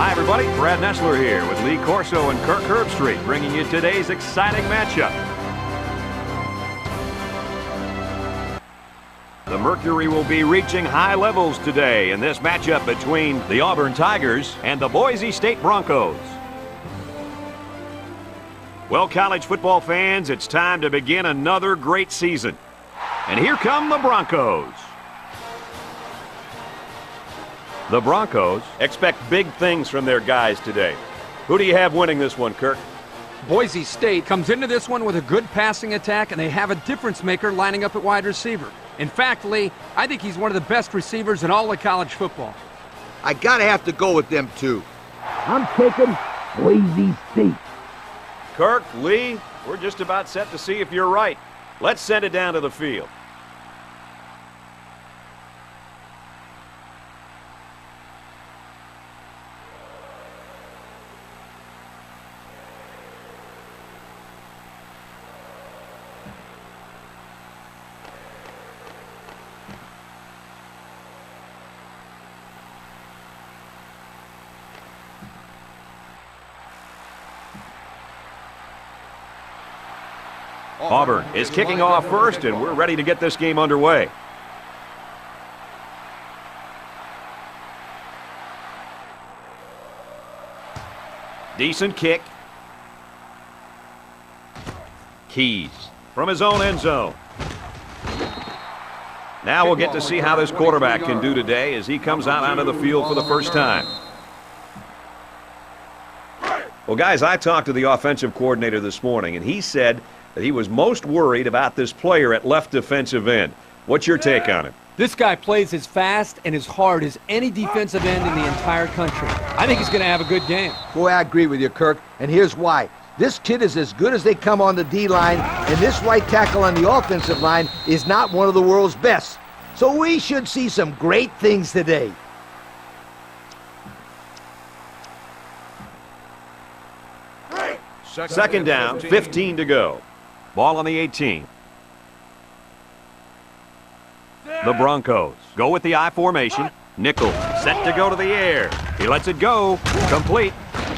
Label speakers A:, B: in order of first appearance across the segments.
A: Hi, everybody. Brad Nessler here with Lee Corso and Kirk Herbstreit, bringing you today's exciting matchup. The mercury will be reaching high levels today in this matchup between the Auburn Tigers and the Boise State Broncos. Well, college football fans, it's time to begin another great season. And here come the Broncos. The Broncos expect big things from their guys today. Who do you have winning this one, Kirk?
B: Boise State comes into this one with a good passing attack, and they have a difference maker lining up at wide receiver. In fact, Lee, I think he's one of the best receivers in all of college football.
C: I gotta have to go with them too.
D: I'm taking Boise State.
A: Kirk, Lee, we're just about set to see if you're right. Let's send it down to the field. Auburn is kicking off first, and we're ready to get this game underway. Decent kick. Keys from his own end zone. Now we'll get to see how this quarterback can do today as he comes out onto the field for the first time. Well, guys, I talked to the offensive coordinator this morning, and he said that he was most worried about this player at left defensive end. What's your take on him?
B: This guy plays as fast and as hard as any defensive end in the entire country. I think he's going to have a good game.
C: Boy, I agree with you, Kirk, and here's why. This kid is as good as they come on the D-line, and this right tackle on the offensive line is not one of the world's best. So we should see some great things today.
A: Second down, 15 to go. Ball on the 18. The Broncos go with the I formation. Nickel set to go to the air. He lets it go. Complete.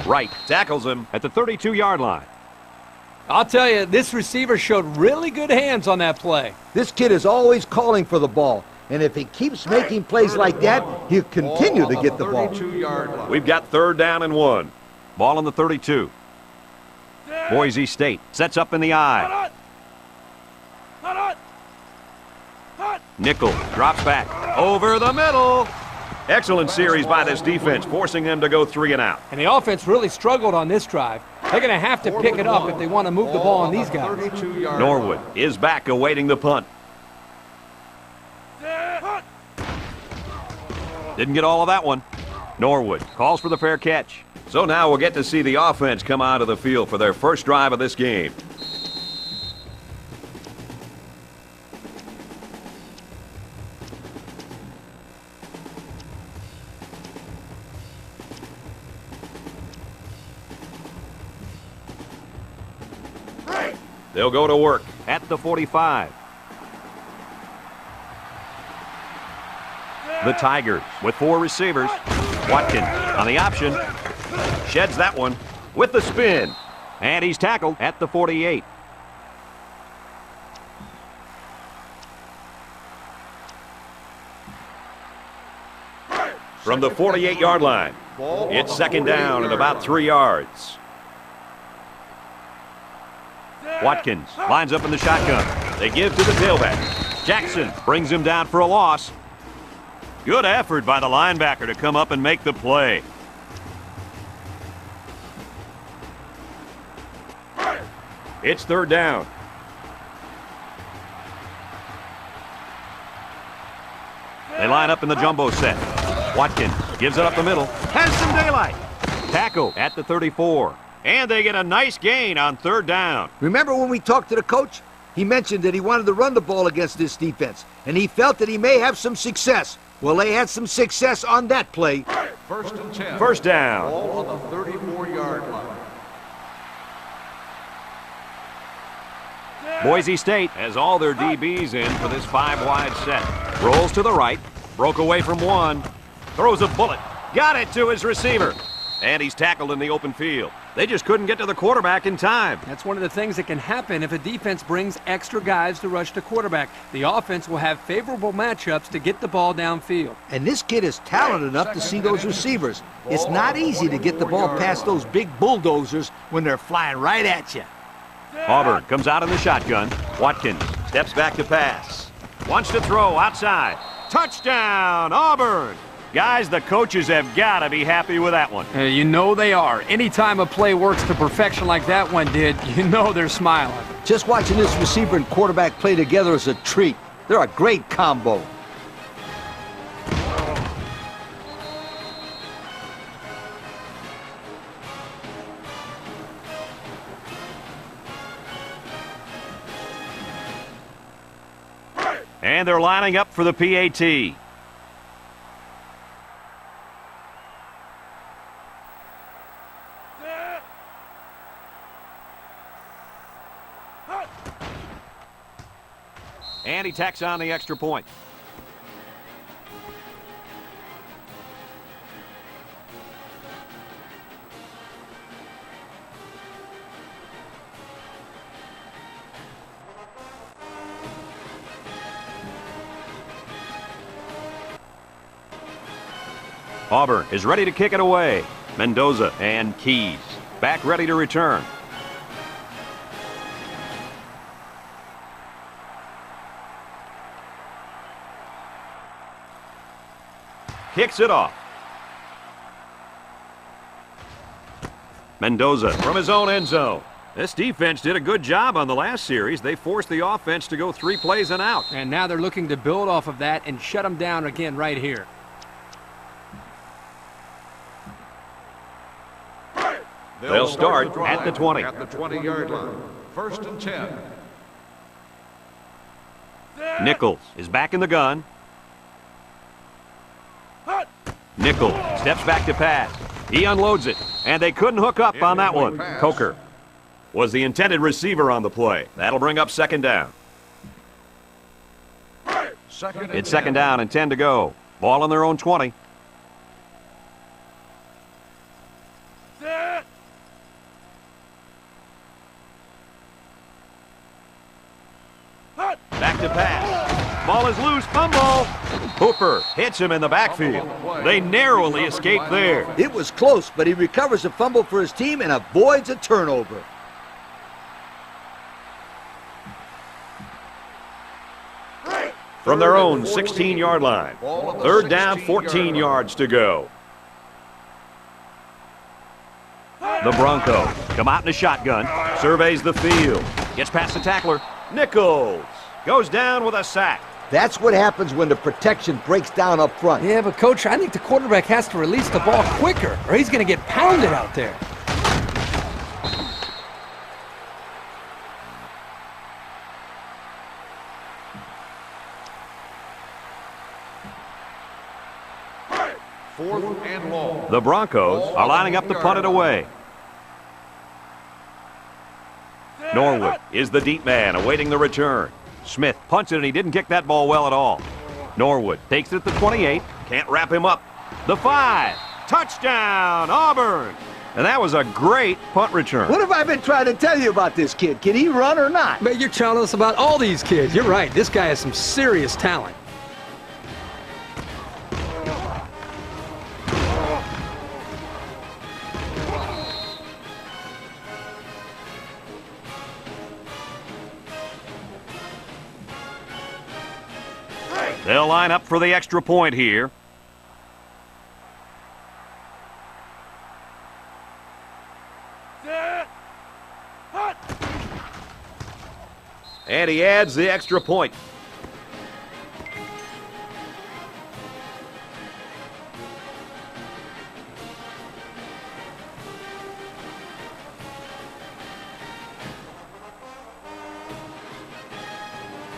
A: Right tackles him at the 32-yard line.
B: I'll tell you, this receiver showed really good hands on that play.
C: This kid is always calling for the ball, and if he keeps making plays like that, he'll continue to get the ball.
A: We've got third down and 1. Ball on the 32. Boise State sets up in the I. Nickel drops back over the middle. Excellent series by this defense, forcing them to go 3 and out.
B: And the offense really struggled on this drive. They're going to have to pick it up if they want to move the ball on these guys.
A: Norwood is back awaiting the punt. Didn't get all of that one. Norwood calls for the fair catch. So now we'll get to see the offense come onto the field for their first drive of this game. They'll go to work at the 45. The Tigers with 4 receivers. Watkins on the option. Sheds that one with the spin. And he's tackled at the 48. From the 48-yard line, it's second down and about 3 yards. Watkins lines up in the shotgun. They give to the tailback. Jackson brings him down for a loss. Good effort by the linebacker to come up and make the play. It's third down. They line up in the jumbo set. Watkins gives it up the middle. Has some daylight. Tackle at the 34. And they get a nice gain on third down.
C: Remember when we talked to the coach? He mentioned that he wanted to run the ball against this defense, and he felt that he may have some success. Well, they had some success on that play.
E: First and 10.
A: First down.
E: Ball on the 34-yard line.
A: Boise State has all their DBs in for this 5-wide set. Rolls to the right. Broke away from one. Throws a bullet. Got it to his receiver. And he's tackled in the open field. They just couldn't get to the quarterback in time.
B: That's one of the things that can happen if a defense brings extra guys to rush the quarterback. The offense will have favorable matchups to get the ball downfield.
C: And this kid is talented enough to see those receivers. It's not easy to get the ball past those big bulldozers when they're flying right at you.
A: Auburn comes out in the shotgun. Watkins steps back to pass. Wants to throw outside. Touchdown, Auburn! Guys, the coaches have got to be happy with that one.
B: You know they are. Anytime a play works to perfection like that one did, you know they're smiling.
C: Just watching this receiver and quarterback play together is a treat. They're a great combo.
A: And they're lining up for the PAT. And he tacks on the extra point. Auburn is ready to kick it away. Mendoza and Keys back ready to return. Kicks it off. Mendoza from his own end zone. This defense did a good job on the last series. They forced the offense to go 3 plays and out.
B: And now they're looking to build off of that and shut them down again right here.
A: They'll start at the 20.
E: At the 20-yard line. 1st and 10.
A: Nichols is back in the gun. Nichols steps back to pass. He unloads it, and they couldn't hook up on that one. Coker was the intended receiver on the play. That'll bring up 2nd down. It's 2nd down and 10 to go. Ball on their own 20. Back to pass. Ball is loose. Fumble. Hooper hits him in the backfield. They narrowly escaped there.
C: It was close, but he recovers a fumble for his team and avoids a turnover.
A: From their own 16-yard line. 3rd down, 14 yards to go. The Broncos come out in a shotgun. Surveys the field. Gets past the tackler. Nichols goes down with a sack.
C: That's what happens when the protection breaks down up front.
B: Yeah, but Coach, I think the quarterback has to release the ball quicker, or he's going to get pounded out there.
E: Fourth and long.
A: The Broncos are lining up to punt it away. Norwood is the deep man awaiting the return. Smith punts it, and he didn't kick that ball well at all. Norwood takes it at the 28. Can't wrap him up. The 5. Touchdown, Auburn. And that was a great punt return.
C: What have I been trying to tell you about this kid? Can he run or not?
B: But you're telling us about all these kids. You're right. This guy has some serious talent.
A: They'll line up for the extra point here. And he adds the extra point.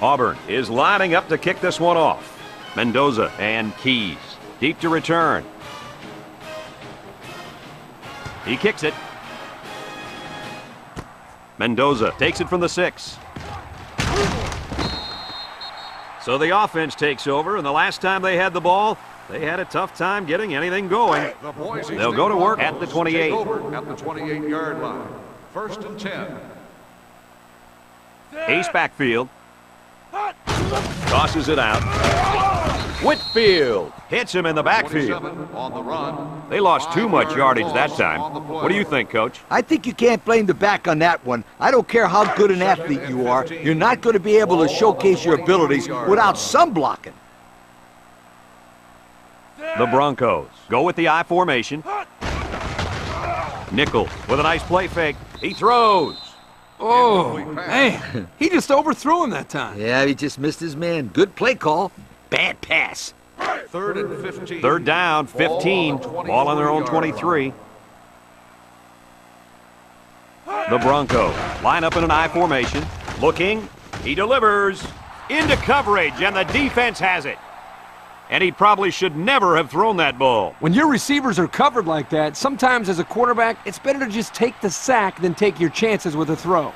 A: Auburn is lining up to kick this one off. Mendoza and Keys. Deep to return. He kicks it. Mendoza takes it from the 6. So the offense takes over, and the last time they had the ball, They had a tough time getting anything going.
E: The Boise
A: They'll
E: State
A: go to work
E: Broncos
A: at the 28.
E: take over at the 28-yard line. First and 10.
A: Ace backfield. Tosses it out. Whitfield hits him in the backfield.
E: 27 on the run.
A: They lost too much
E: 5-yard
A: yardage that
E: loss
A: time.
E: on the play.
A: What do you think, Coach?
C: I think you can't blame the back on that one. I don't care how good an athlete you are, you're not going to be able to showcase your abilities without some blocking.
A: The Broncos go with the I formation. Nickel with a nice play fake. He throws.
B: Oh, man. He just overthrew him that time.
C: Yeah, he just missed his man. Good play call. Bad pass.
E: Third and 15.
A: Third down, 15. Ball on their own 23. The Broncos line up in an I formation. Looking. He delivers. Into coverage, and the defense has it. And he probably should never have thrown that ball.
B: When your receivers are covered like that, sometimes as a quarterback, it's better to just take the sack than take your chances with a throw.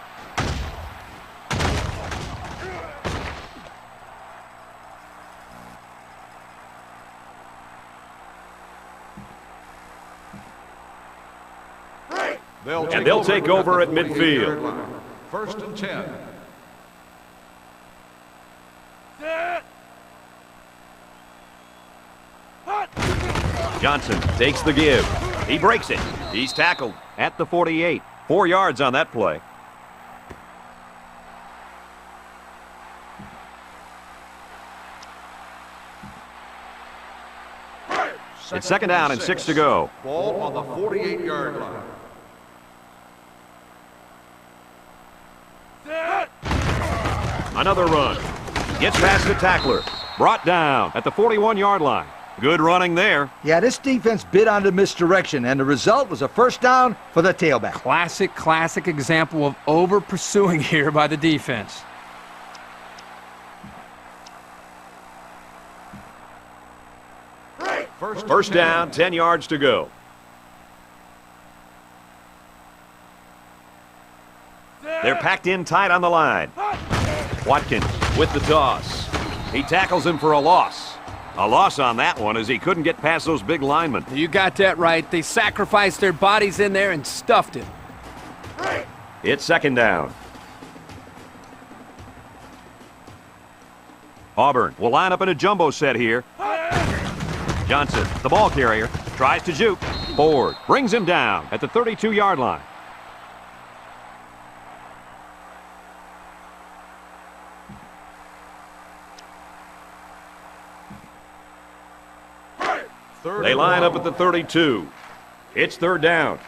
E: They'll take over at midfield. First and 10.
A: Johnson takes the give. He breaks it. He's tackled at the 48. 4 yards on that play. It's second down and 6 to go.
E: Ball on the 48-yard line.
A: Another run. Gets past the tackler. Brought down at the 41-yard line. Good running there.
C: Yeah, this defense bit on the misdirection, and the result was a first down for the tailback.
B: Classic example of over-pursuing here by the defense.
A: First down, 10 yards to go. They're packed in tight on the line. Watkins with the toss. He tackles him for a loss. A loss on that one as he couldn't get past those big linemen.
B: You got that right. They sacrificed their bodies in there and stuffed it.
A: It's second down. Auburn will line up in a jumbo set here. Johnson, the ball carrier, tries to juke. Ford brings him down at the 32-yard line. They line up at the 32. It's third down.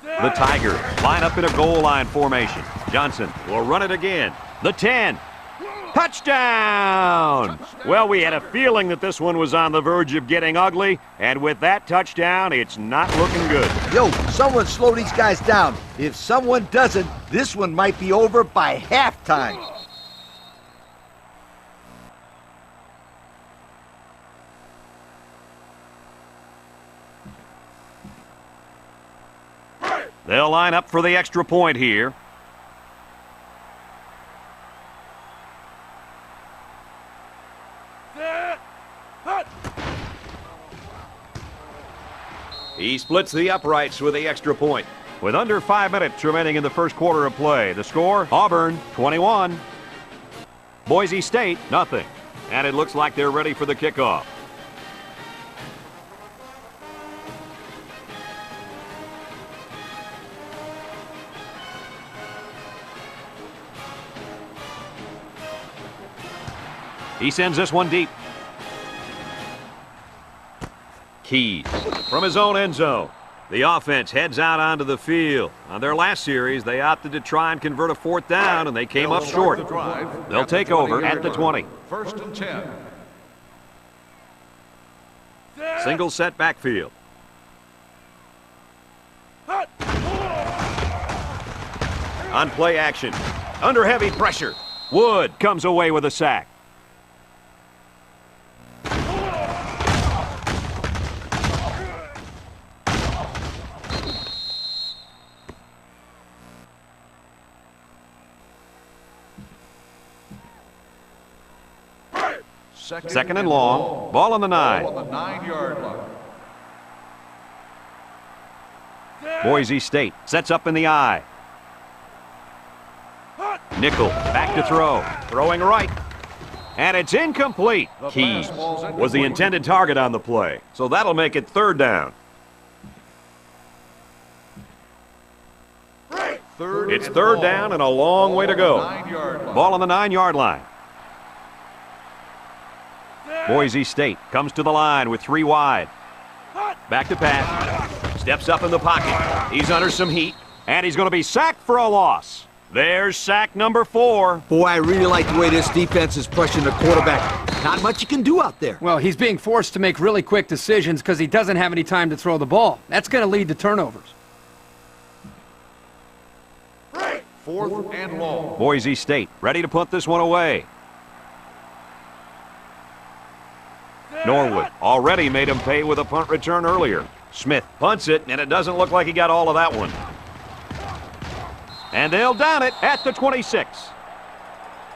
A: The Tigers line up in a goal line formation. Johnson will run it again. The 10. Touchdown! Well, we had a feeling that this one was on the verge of getting ugly, and with that touchdown, it's not looking good.
C: Yo, someone slow these guys down. If someone doesn't, this one might be over by halftime.
A: They'll line up for the extra point here. He splits the uprights with the extra point. With under 5 minutes remaining in the first quarter of play, the score, Auburn, 21. Boise State, nothing. And it looks like they're ready for the kickoff. He sends this one deep. Keys from his own end zone. The offense heads out onto the field. On their last series, they opted to try and convert a fourth down, and they came up short. They'll take over at the 20.
E: First and 10.
A: Single set backfield. On play action. Under heavy pressure. Wood comes away with a sack. Second and long. Ball on the 9.
E: Ball on the 9-yard line.
A: Boise State sets up in the I. Nickel back to throw. Throwing right. And it's incomplete. Keys was the intended target on the play. So that'll make it 3rd down. It's 3rd down and a long way to go. Ball on the 9-yard line. Boise State comes to the line with 3 wide. Back to pass. Steps up in the pocket. He's under some heat. And he's going to be sacked for a loss. There's sack number 4.
C: Boy, I really like the way this defense is pressuring the quarterback. Not much you can do out there.
B: Well, he's being forced to make really quick decisions because he doesn't have any time to throw the ball. That's going to lead to turnovers.
E: 4th and long.
A: Boise State ready to put this one away. Norwood already made him pay with a punt return earlier. Smith punts it, and it doesn't look like he got all of that one. And they'll down it at the 26.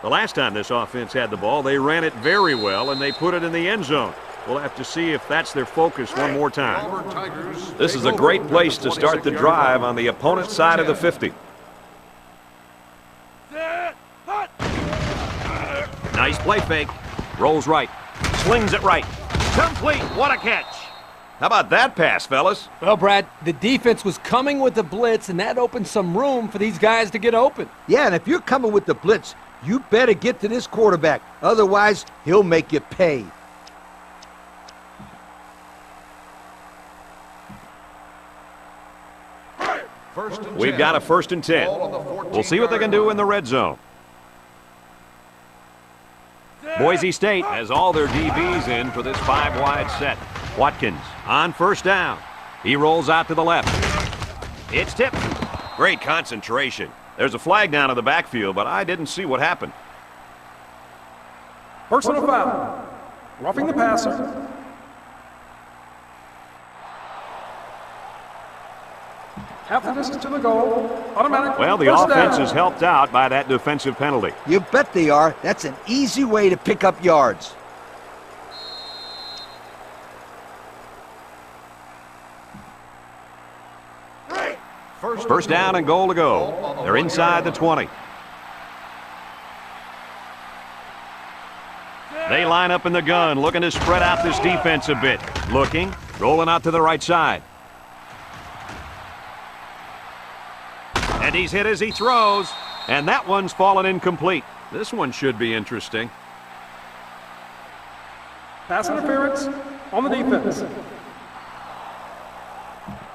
A: The last time this offense had the ball, they ran it very well, and they put it in the end zone. We'll have to see if that's their focus one more time.
E: Auburn Tigers.
A: This is a great place to start the drive on the opponent's side of the 50. Nice play fake. Rolls right. Slings it right. Complete. What a catch. How about that pass, fellas?
B: Well, Brad, the defense was coming with the blitz, and that opened some room for these guys to get open.
C: Yeah, and if you're coming with the blitz, you better get to this quarterback. Otherwise, he'll make you pay.
A: We've got a 1st and 10. We'll see what they can do in the red zone. Boise State has all their DBs in for this 5-wide set. Watkins on 1st down. He rolls out to the left. It's tipped. Great concentration. There's a flag down in the backfield, but I didn't see what happened.
F: Personal foul. Roughing the passer. Half the distance to the goal. Automatic.
A: Well, the offense is helped out by that defensive penalty.
C: You bet they are. That's an easy way to pick up yards.
A: First down and goal to go. They're inside the 20. They line up in the gun, looking to spread out this defense a bit. Looking, rolling out to the right side. And he's hit as he throws, and that one's fallen incomplete. This one should be interesting.
F: Pass interference on the defense.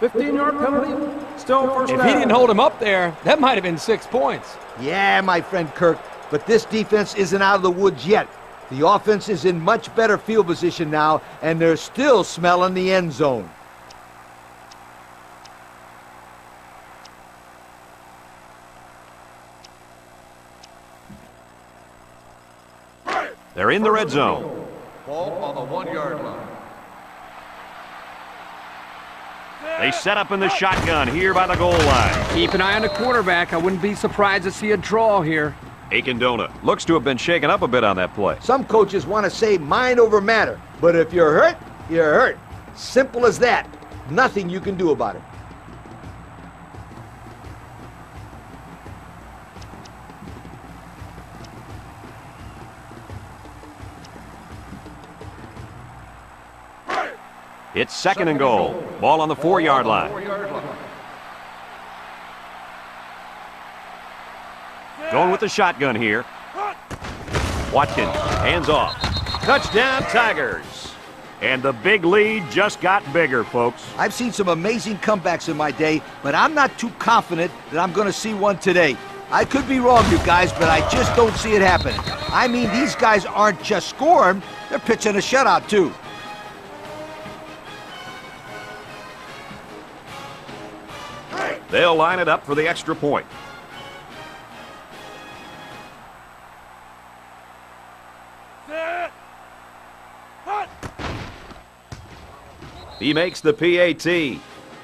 F: 15-yard penalty. Still 1st down.
B: If he didn't hold him up there, that might have been 6 points.
C: Yeah, my friend Kirk, but this defense isn't out of the woods yet. The offense is in much better field position now, and they're still smelling the end zone.
A: They're in the red zone.
E: Ball on the 1-yard line.
A: They set up in the shotgun here by the goal line.
B: Keep an eye on the quarterback. I wouldn't be surprised to see a draw here.
A: Akindona looks to have been shaken up a bit on that play.
C: Some coaches want to say mind over matter, but if you're hurt, you're hurt. Simple as that. Nothing you can do about it.
A: It's 2nd and goal. Ball on the 4-yard line. Going with the shotgun here. Watkins, hands off. Touchdown, Tigers. And the big lead just got bigger, folks.
C: I've seen some amazing comebacks in my day, but I'm not too confident that I'm going to see one today. I could be wrong, you guys, but I just don't see it happening. I mean, these guys aren't just scoring, they're pitching a shutout, too.
A: They'll line it up for the extra point. He makes the PAT.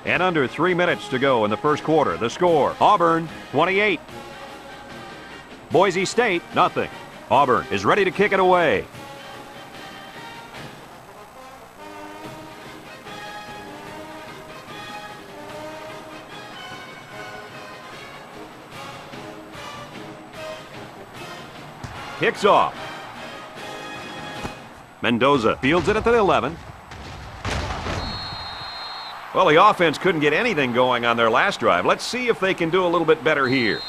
A: And under 3 minutes to go in the first quarter. The score, Auburn 28. Boise State, nothing. Auburn is ready to kick it away. kicks off. Mendoza fields it at the 11. Well, the offense couldn't get anything going on their last drive. Let's see if they can do a little bit better here.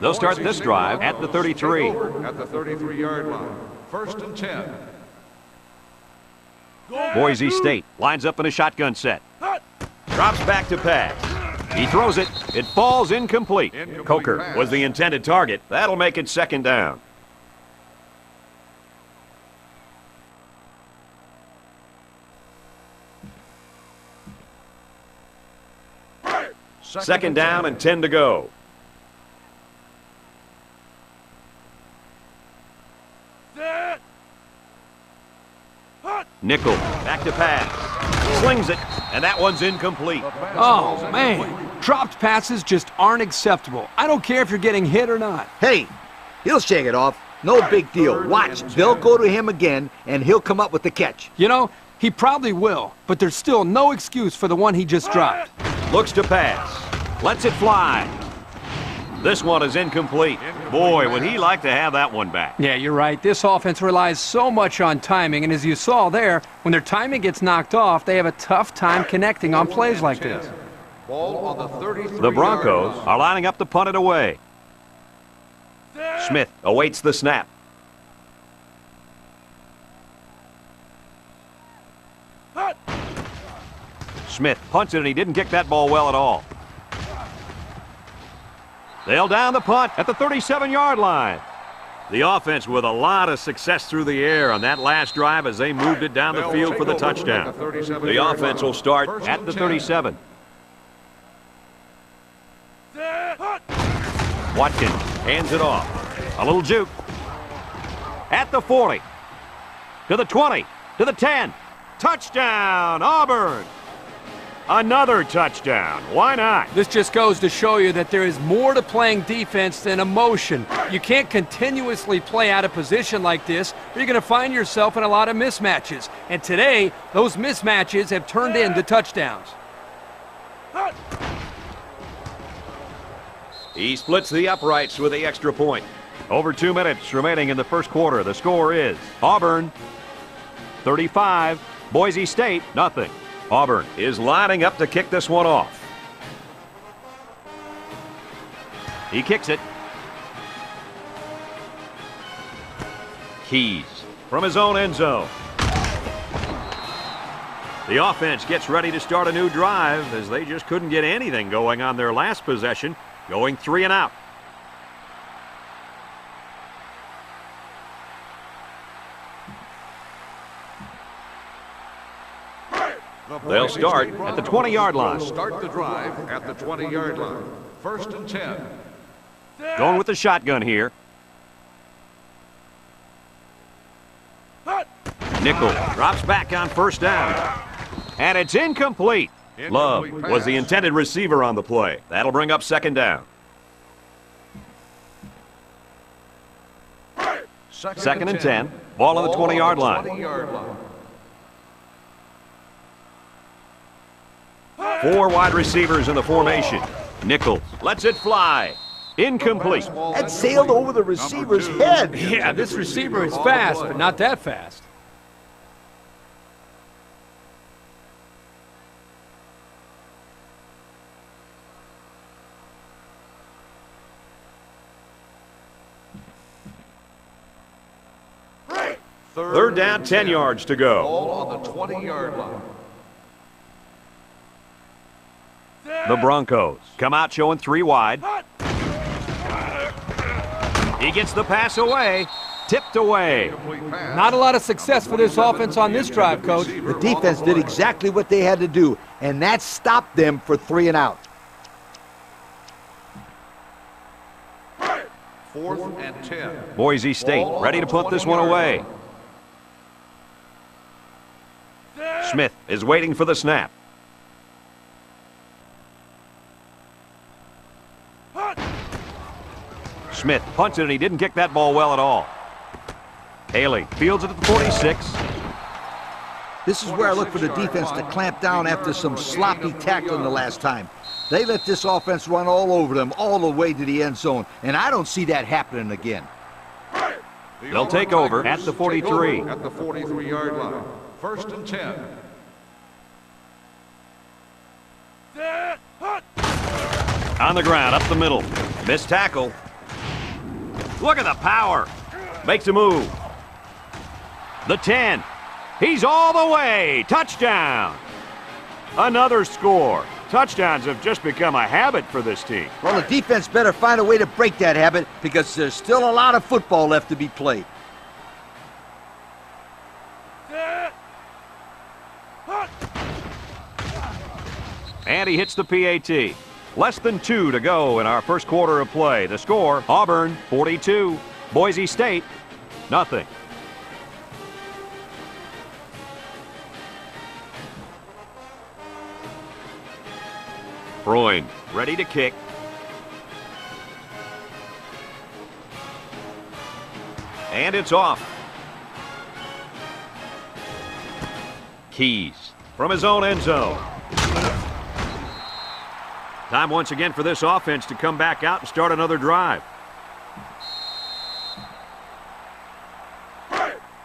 A: They'll start this drive at the 33.
E: At the 33-yard line. 1st and 10.
A: Boise State lines up in a shotgun set. Drops back to pass. He throws it. It falls incomplete. Coker was the intended target. That'll make it 2nd down. Second down and 10 to go. Nickel back to pass. Slings it, and that one's incomplete.
B: Oh, man. Dropped passes just aren't acceptable. I don't care if you're getting hit or not.
C: Hey, he'll shake it off. No big deal. Watch, they'll go to him again, and he'll come up with the catch.
B: You know, he probably will, but there's still no excuse for the one he just dropped.
A: Looks to pass. Lets it fly. This one is incomplete. Boy, would he like to have that one back.
B: Yeah, you're right. This offense relies so much on timing, and as you saw there, when their timing gets knocked off, they have a tough time connecting on plays like this.
E: Ball on the 33-yard
A: The Broncos
E: line.
A: are lining up to punt it away. Smith awaits the snap. Smith punts it, and he didn't kick that ball well at all. They'll down the punt at the 37-yard line. The offense with a lot of success through the air on that last drive as they moved it down the field for the touchdown. The offense will start at the 37. Watkins hands it off. A little juke. At the 40. To the 20. To the 10. Touchdown, Auburn! Another touchdown. Why not?
B: This just goes to show you that there is more to playing defense than emotion. You can't continuously play out of position like this, or you're going to find yourself in a lot of mismatches. And today, those mismatches have turned into touchdowns.
A: He splits the uprights with the extra point. Over 2 minutes remaining in the first quarter. The score is Auburn 35, Boise State nothing. Auburn is lining up to kick this one off. He kicks it. Keys from his own end zone. The offense gets ready to start a new drive as they just couldn't get anything going on their last possession, going 3 and out. They'll start at the 20-yard line.
E: Start the drive at the 20-yard line. 1st and 10.
A: Going with the shotgun here. Nickel drops back on 1st down. And it's incomplete. Love was the intended receiver on the play. That'll bring up 2nd down. 2nd and 10. Ball on the 20-yard line. 4 wide receivers in the formation. Nichols lets it fly. Incomplete.
C: That sailed over the receiver's head.
B: Yeah, this receiver is fast, but not that fast.
A: Third down, 10 yards to go.
E: Ball on the 20-yard line.
A: The Broncos come out showing 3 wide. He gets the pass away. Tipped away.
B: Not a lot of success for this offense on this drive, Coach.
C: The defense did exactly what they had to do, and that stopped them for 3 and out.
E: 4th and 10.
A: Boise State ready to put this one away. Smith is waiting for the snap. Smith punts it, and he didn't kick that ball well at all. Haley fields it at the 46.
C: This is where I look for the defense to clamp down after some sloppy tackling the last time. They let this offense run all over them all the way to the end zone, and I don't see that happening again.
A: They'll take over at the 43.
E: At the 43-yard line. 1st and 10.
A: On the ground, up the middle. Missed tackle. Look at the power. Makes a move. The 10. He's all the way. Touchdown. Another score. Touchdowns have just become a habit for this team.
C: Well, the defense better find a way to break that habit because there's still a lot of football left to be played.
A: And he hits the PAT. Less than 2 to go in our first quarter of play. The score, Auburn 42, Boise State nothing. Freund ready to kick. And it's off. Keys from his own end zone. Time once again for this offense to come back out and start another drive.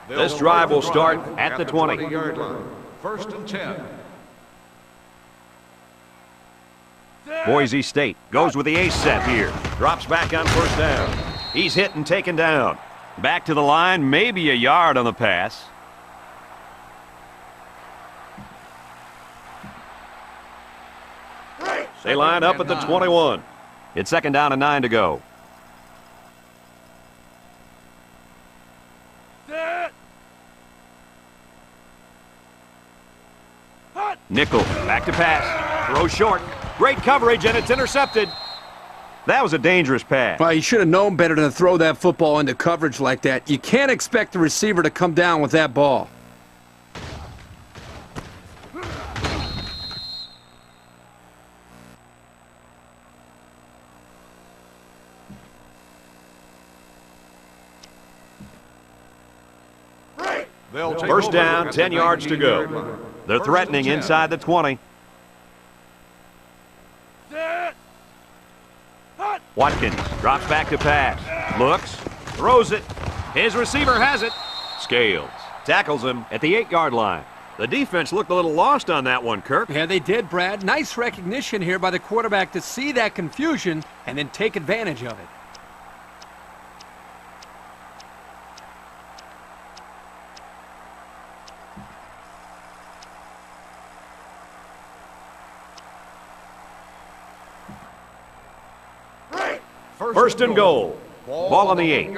A: This drive will start at the 20.
E: 20-yard line. 1st and 10.
A: Boise State goes with the ace set here. Drops back on 1st down. He's hit and taken down. Back to the line, maybe a yard on the pass. They line up at the 21. It's 2nd down and 9 to go. Nickel, back to pass. Throw short. Great coverage, and it's intercepted. That was a dangerous pass.
B: Well, you should have known better than to throw that football into coverage like that. You can't expect the receiver to come down with that ball.
A: First down, 10 yards to go. They're threatening inside the 20. Watkins drops back to pass. Looks, throws it. His receiver has it. Scales tackles him at the 8-yard line. The defense looked a little lost on that one, Kirk.
B: Yeah, they did, Brad. Nice recognition here by the quarterback to see that confusion and then take advantage of it.
A: First and goal. Ball on the 8.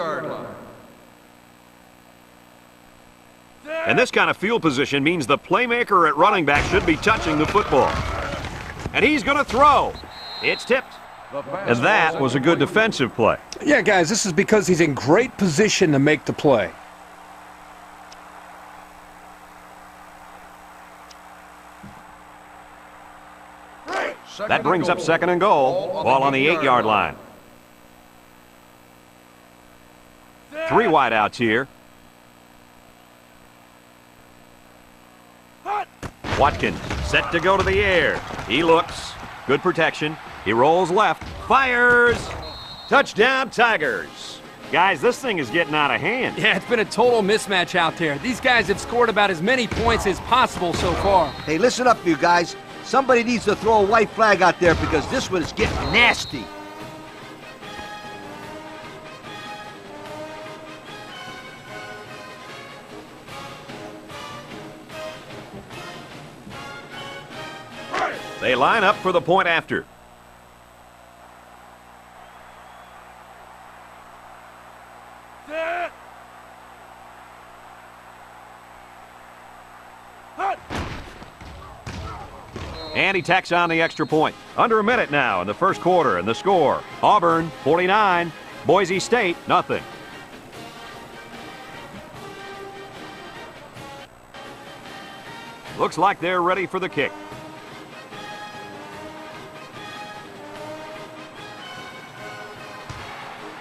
A: And this kind of field position means the playmaker at running back should be touching the football. And he's going to throw. It's tipped. And that was a good defensive play.
B: Yeah, guys, this is because he's in great position to make the play.
A: That brings up 2nd and goal. Ball on the 8-yard line. 3 wideouts here. Watkins set to go to the air. He looks. Good protection. He rolls left. Fires. Touchdown, Tigers. Guys, this thing is getting out of hand.
B: Yeah, it's been a total mismatch out there. These guys have scored about as many points as possible so far.
C: Hey, listen up, you guys. Somebody needs to throw a white flag out there because this one is getting nasty.
A: They line up for the point after. And he tacks on the extra point. Under a minute now in the first quarter, and the score, Auburn 49, Boise State nothing. Looks like they're ready for the kick.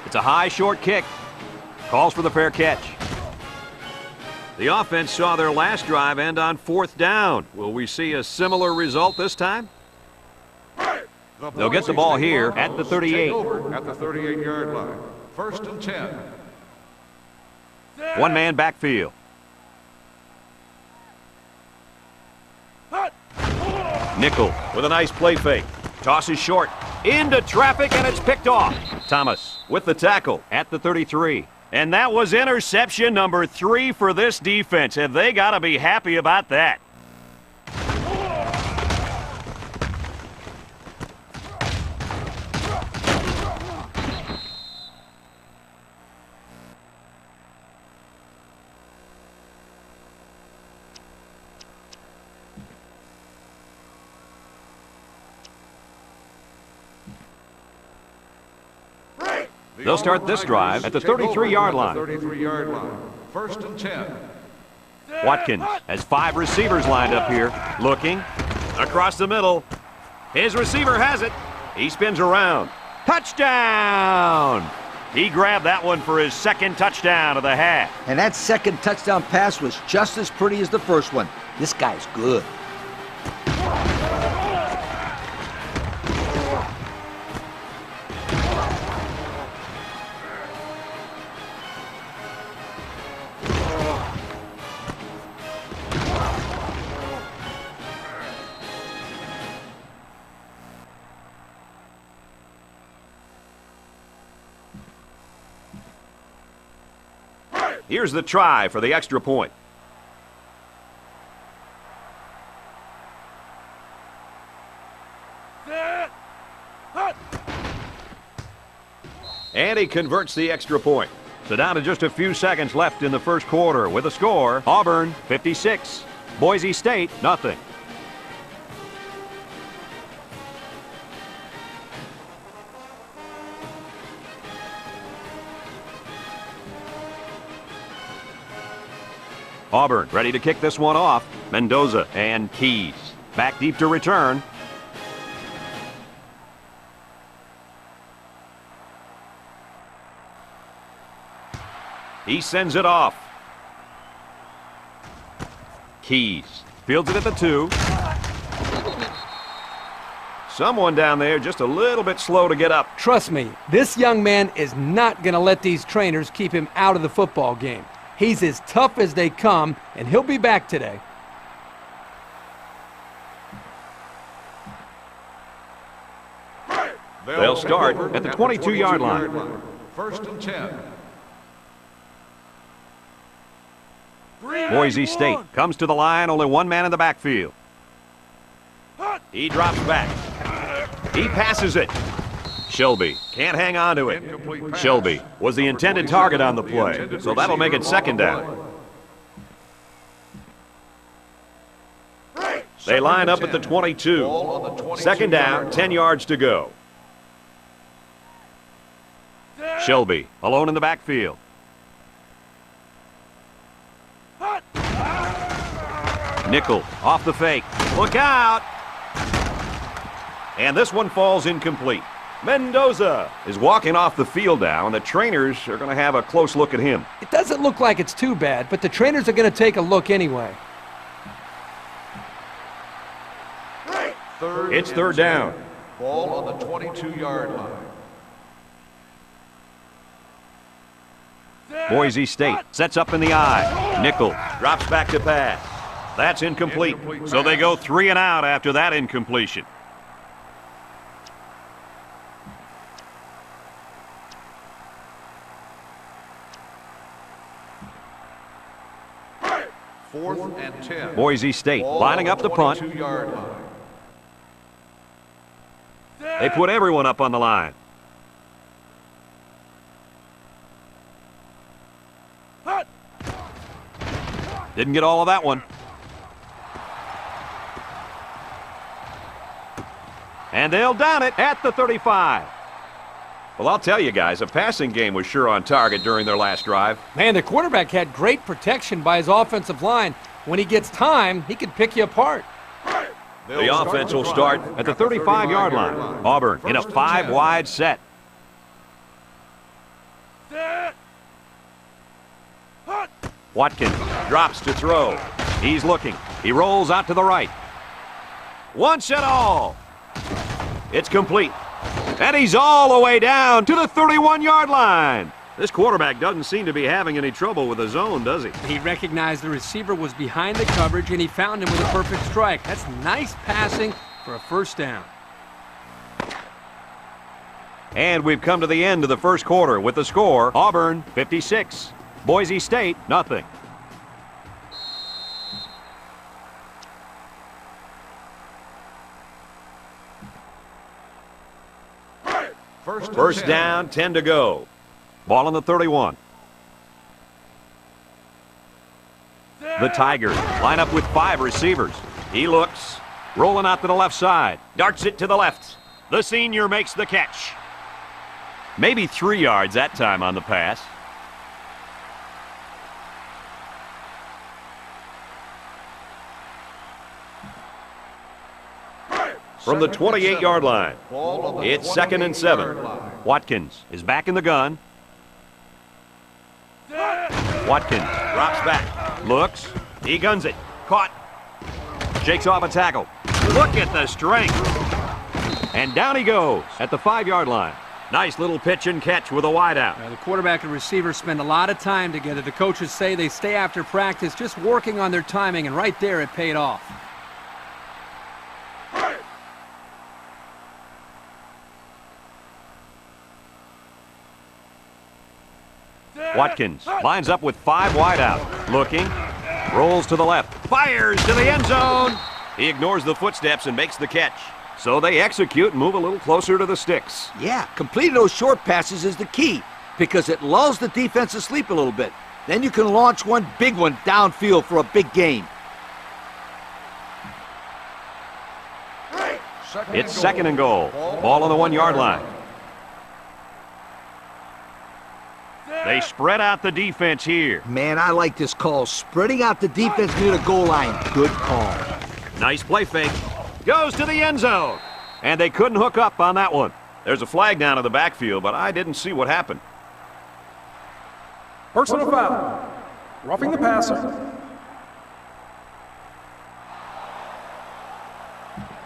A: It's a high, short kick. Calls for the fair catch. The offense saw their last drive end on 4th down. Will we see a similar result this time? They'll get the ball here at the 38.
E: At the 38-yard line. 1st and 10.
A: One-man backfield. Nickel with a nice play fake. Tosses short. Into traffic, and it's picked off. Thomas with the tackle at the 33. And that was interception number 3 for this defense, and they got to be happy about that. They'll start this drive at the 33-yard line.
E: 33-yard line. 1st and 10.
A: Watkins has 5 receivers lined up here. Looking across the middle. His receiver has it. He spins around. Touchdown! He grabbed that one for his 2nd touchdown of the half.
C: And that 2nd touchdown pass was just as pretty as the first one. This guy's good.
A: Here's the try for the extra point. And he converts the extra point. So down to just a few seconds left in the first quarter with a score, Auburn 56, Boise State nothing. Auburn ready to kick this one off. Mendoza and Keys. Back deep to return. He sends it off. Keys fields it at the 2. Someone down there just a little bit slow to get up.
B: Trust me, this young man is not going to let these trainers keep him out of the football game. He's as tough as they come, and he'll be back today.
A: They'll start at the 22-yard line.
E: 1st and 10.
A: Boise State comes to the line, only one man in the backfield. He drops back. He passes it. Shelby can't hang on to it. Shelby was the intended target on the play, so that'll make it 2nd down. They line up at the 22. 2nd down, 10 yards to go. Shelby alone in the backfield. Nickel off the fake. Look out! And this one falls incomplete. Mendoza is walking off the field now, and the trainers are going to have a close look at him.
B: It doesn't look like it's too bad, but the trainers are going to take a look anyway.
A: It's 3rd down.
E: Ball on the 22-yard line.
A: Boise State sets up in the eye. Nickel drops back to pass. That's incomplete. So they go 3 and out after that incompletion.
E: Fourth and 10.
A: Boise State lining up the punt.
E: 22-yard line.
A: They put everyone up on the line. Didn't get all of that one. And they'll down it at the 35. Well, I'll tell you guys, a passing game was sure on target during their last drive.
B: Man, the quarterback had great protection by his offensive line. When he gets time, he can pick you apart.
A: The offense will start at the 35-yard line. Auburn in a 5-wide set. Watkins Drops to throw. He's looking. He rolls out to the right. Once and all. It's complete. And he's all the way down to the 31-yard line. This quarterback doesn't seem to be having any trouble with the zone, does he?
B: He recognized the receiver was behind the coverage, and he found him with a perfect strike. That's nice passing for a first down.
A: And we've come to the end of the first quarter with the score, Auburn 56, Boise State nothing. First down, 10 to go. Ball on the 31. The Tigers line up with 5 receivers. He looks, rolling out to the left side. Darts it to the left. The senior makes the catch. Maybe 3 yards that time on the pass. From the 28-yard line, it's 2nd and 7. Watkins is back in the gun. Watkins drops back, looks, he guns it, caught, shakes off a tackle. Look at the strength. And down he goes at the 5-yard line. Nice little pitch and catch with a wideout.
B: The quarterback and receiver spend a lot of time together. The coaches say they stay after practice just working on their timing, and right there it paid off.
A: Watkins lines up with 5 wide out. Looking, rolls to the left, fires to the end zone. He ignores the footsteps and makes the catch. So they execute and move a little closer to the sticks.
C: Yeah, completing those short passes is the key because it lulls the defense to sleep a little bit. Then you can launch one big one downfield for a big gain.
A: It's 2nd and goal. Ball on the 1-yard line. They spread out the defense here.
C: Man, I like this call. Spreading out the defense near the goal line. Good call.
A: Nice play fake. Goes to the end zone. And they couldn't hook up on that one. There's a flag down in the backfield, but I didn't see what happened.
F: Personal foul. Roughing the passer.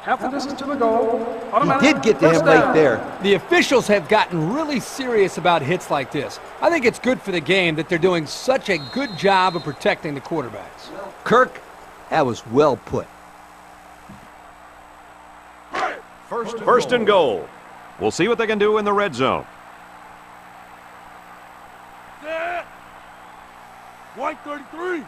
F: Half the distance to the goal.
C: He did get to him late there.
B: The officials have gotten really serious about hits like this. I think it's good for the game that they're doing such a good job of protecting the quarterbacks.
C: Kirk, that was well put.
A: First and goal. We'll see what they can do in the red zone.
E: White 33.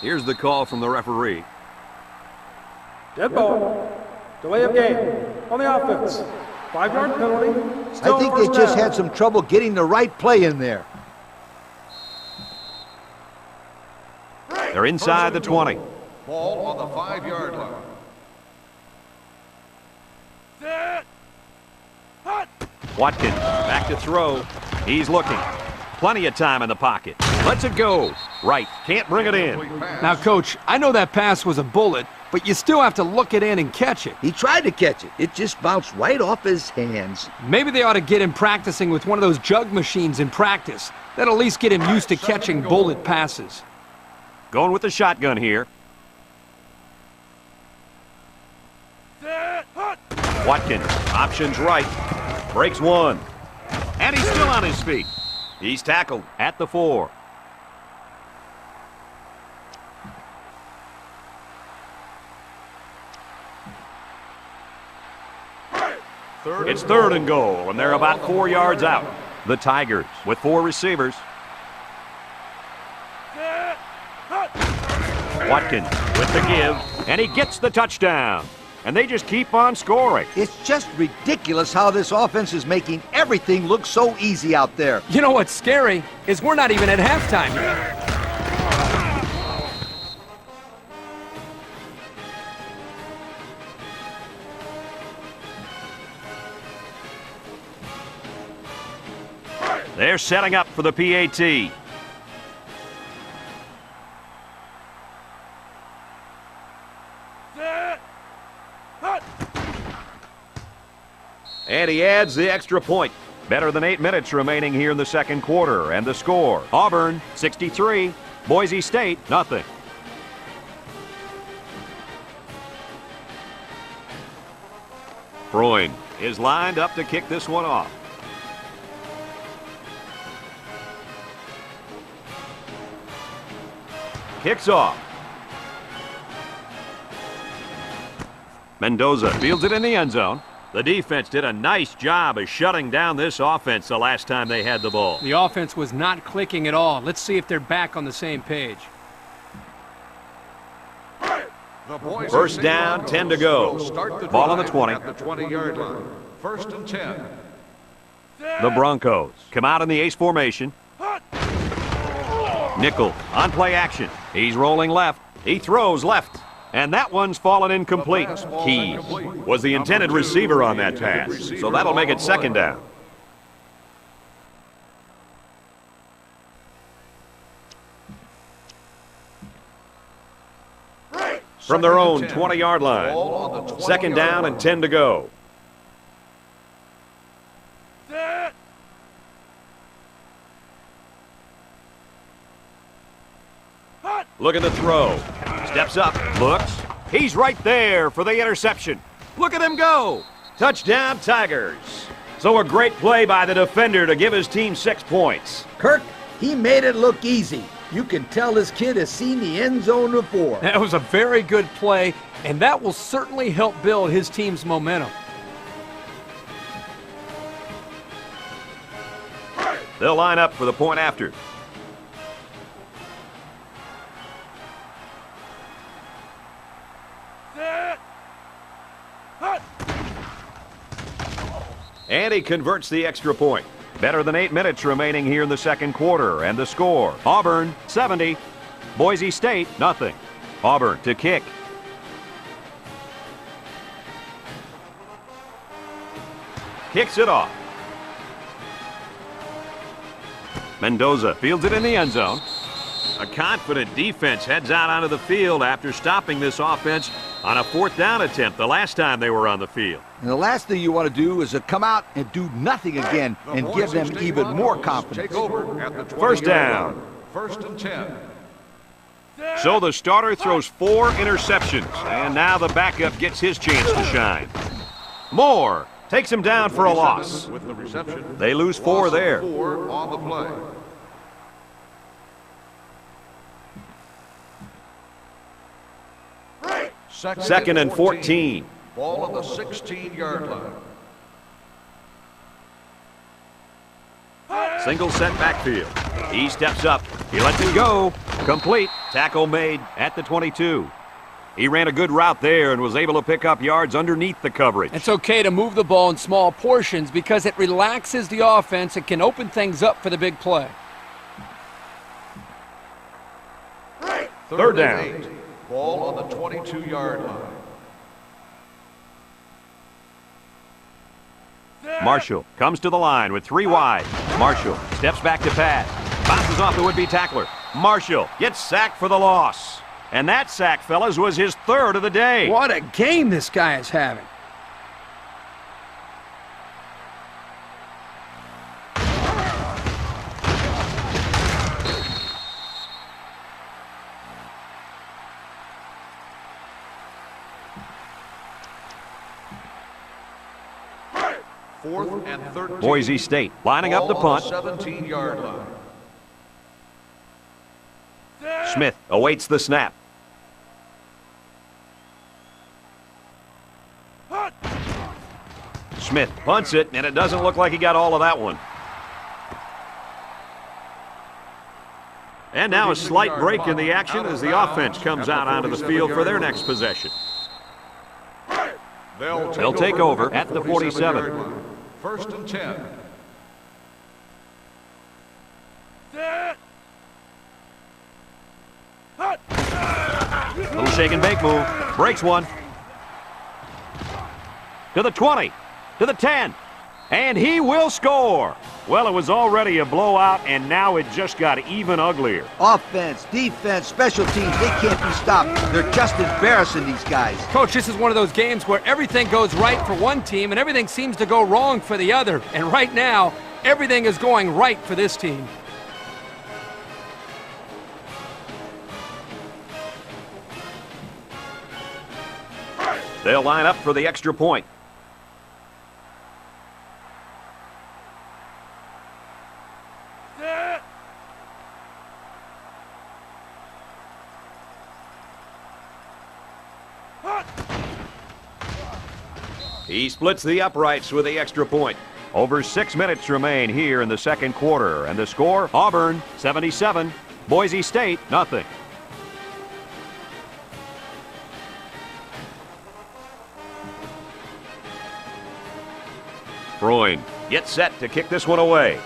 A: Here's the call from the referee.
F: Dead ball. Delay of game. On the offense. 5-yard penalty. Still
C: I think they just had some trouble getting the right play in there.
A: They're inside the 20.
E: Ball on the 5-yard line.
A: Watkins back to throw. He's looking. Plenty of time in the pocket. Lets it go. Right. Can't bring it in.
B: Now, Coach, I know that pass was a bullet, but you still have to look it in and catch it.
C: He tried to catch it. It just bounced right off his hands.
B: Maybe they ought to get him practicing with one of those jug machines in practice. That'll at least get him used to catching bullet passes.
A: Going with the shotgun here. Watkins, options right. Breaks one. And he's still on his feet. He's tackled at the 4. It's 3rd and goal, and they're about 4 yards out. The Tigers with 4 receivers. Watkins with the give, and he gets the touchdown. And they just keep on scoring.
C: It's just ridiculous how this offense is making everything look so easy out there.
B: You know what's scary is we're not even at halftime yet.
A: They're setting up for the PAT. And he adds the extra point. Better than 8 minutes remaining here in the second quarter. And the score, Auburn 63, Boise State nothing. Freund is lined up to kick this one off. Kicks off. Mendoza fields it in the end zone. The defense did a nice job of shutting down this offense the last time they had the ball.
B: The offense was not clicking at all. Let's see if they're back on the same page.
A: First down, 10 to go. Ball on the 20.
E: At the 20-yard line. First and 10.
A: The Broncos come out in the ace formation. Nickel on play action. He's rolling left. He throws left. And that one's fallen incomplete. Key was the intended receiver on that pass. So that'll make it second down. From their own 20-yard line. Second down and 10 to go. Looking to throw. Steps up, looks. He's right there for the interception. Look at him go. Touchdown, Tigers. So a great play by the defender to give his team 6 points.
C: Kirk, he made it look easy. You can tell this kid has seen the end zone before.
B: That was a very good play, and that will certainly help build his team's momentum.
A: They'll line up for the point after. And he converts the extra point. Better than 8 minutes remaining here in the second quarter. And the score, Auburn 70, Boise State nothing. Auburn to kick. Kicks it off. Mendoza fields it in the end zone. A confident defense heads out onto the field after stopping this offense on a 4th down attempt the last time they were on the field.
C: And the last thing you want to do is to come out and do nothing again and give them even more confidence.
E: Take over at the 20-yard
A: First down.
E: line. First and 10.
A: So the starter throws 4 interceptions, and now the backup gets his chance to shine. Moore takes him down for a loss.
E: With the reception.
A: They lose 4 there.
E: 4 on the play.
A: Second and 14.
E: Ball on the 16-yard line.
A: Single set backfield. He steps up. He lets it go. Complete. Tackle made at the 22. He ran a good route there and was able to pick up yards underneath the coverage.
B: It's okay to move the ball in small portions because it relaxes the offense and can open things up for the big play.
A: Third down.
E: 8. Ball on the 22-yard line.
A: Marshall comes to the line with 3 wide. Marshall steps back to pass. Bounces off the would-be tackler. Marshall gets sacked for the loss. And that sack, fellas, was his 3rd of the day.
B: What a game this guy is having.
E: Fourth and 13.
A: Boise State lining up the punt.
E: 17-yard line.
A: Smith awaits the snap. Smith punts it, and it doesn't look like he got all of that one. And now a slight break in the action as the offense comes out onto the field for their next possession. They'll take over at the 47.
E: line. First and 10.
A: Little shake and bake move. Breaks one. To the 20. To the 10. And he will score. Well, it was already a blowout, and now it just got even uglier.
C: Offense, defense, special teams, they can't be stopped. They're just embarrassing, these guys.
B: Coach, this is one of those games where everything goes right for one team and everything seems to go wrong for the other. And right now, everything is going right for this team.
A: They'll line up for the extra point. He splits the uprights with the extra point. Over 6 minutes remain here in the second quarter, and the score, Auburn 77, Boise State nothing. Freund gets set to kick this one away.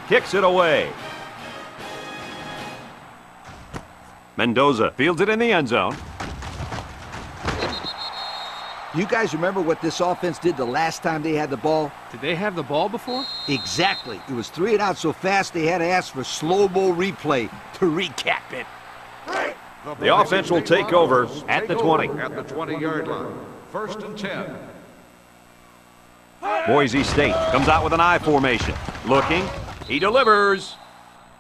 A: Kicks it away. Mendoza fields it in the end zone.
C: You guys remember what this offense did the last time they had the ball?
B: Did they have the ball before?
C: Exactly. It was 3 and out so fast they had to ask for slow-mo replay to recap it.
A: The offense will take over at the 20.
E: At the 20-yard line. 1st and 10.
A: Boise State comes out with an I formation. Looking. He delivers.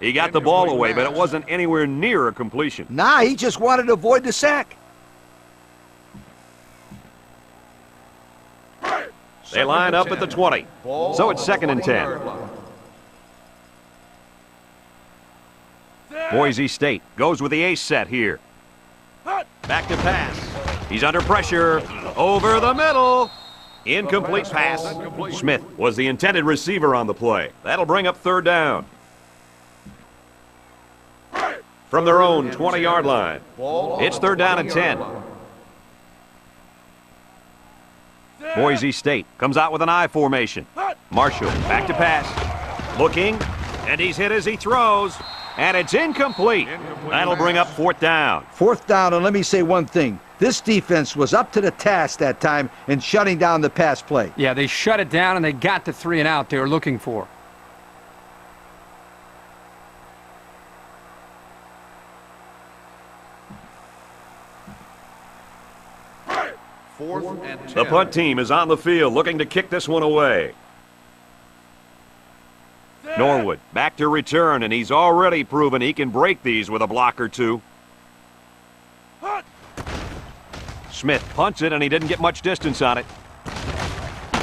A: He got the ball away, but it wasn't anywhere near a completion.
C: Nah, he just wanted to avoid the sack.
A: They line up at the 20. So it's 2nd and 10. Boise State goes with the ace set here. Back to pass. He's under pressure. Over the middle. Incomplete pass. Smith was the intended receiver on the play. That'll bring up 3rd down. From their own 20-yard line. It's 3rd down and 10. Boise State comes out with an I formation. Marshall back to pass. Looking, and he's hit as he throws. And it's incomplete. That'll bring up 4th down.
C: 4th down, and let me say one thing. This defense was up to the task that time in shutting down the pass play.
B: Yeah, they shut it down and they got the 3 and out they were looking for.
E: Fourth and 10.
A: The punt team is on the field looking to kick this one away. Norwood back to return, and he's already proven he can break these with a block or two. Smith punts it, and he didn't get much distance on it.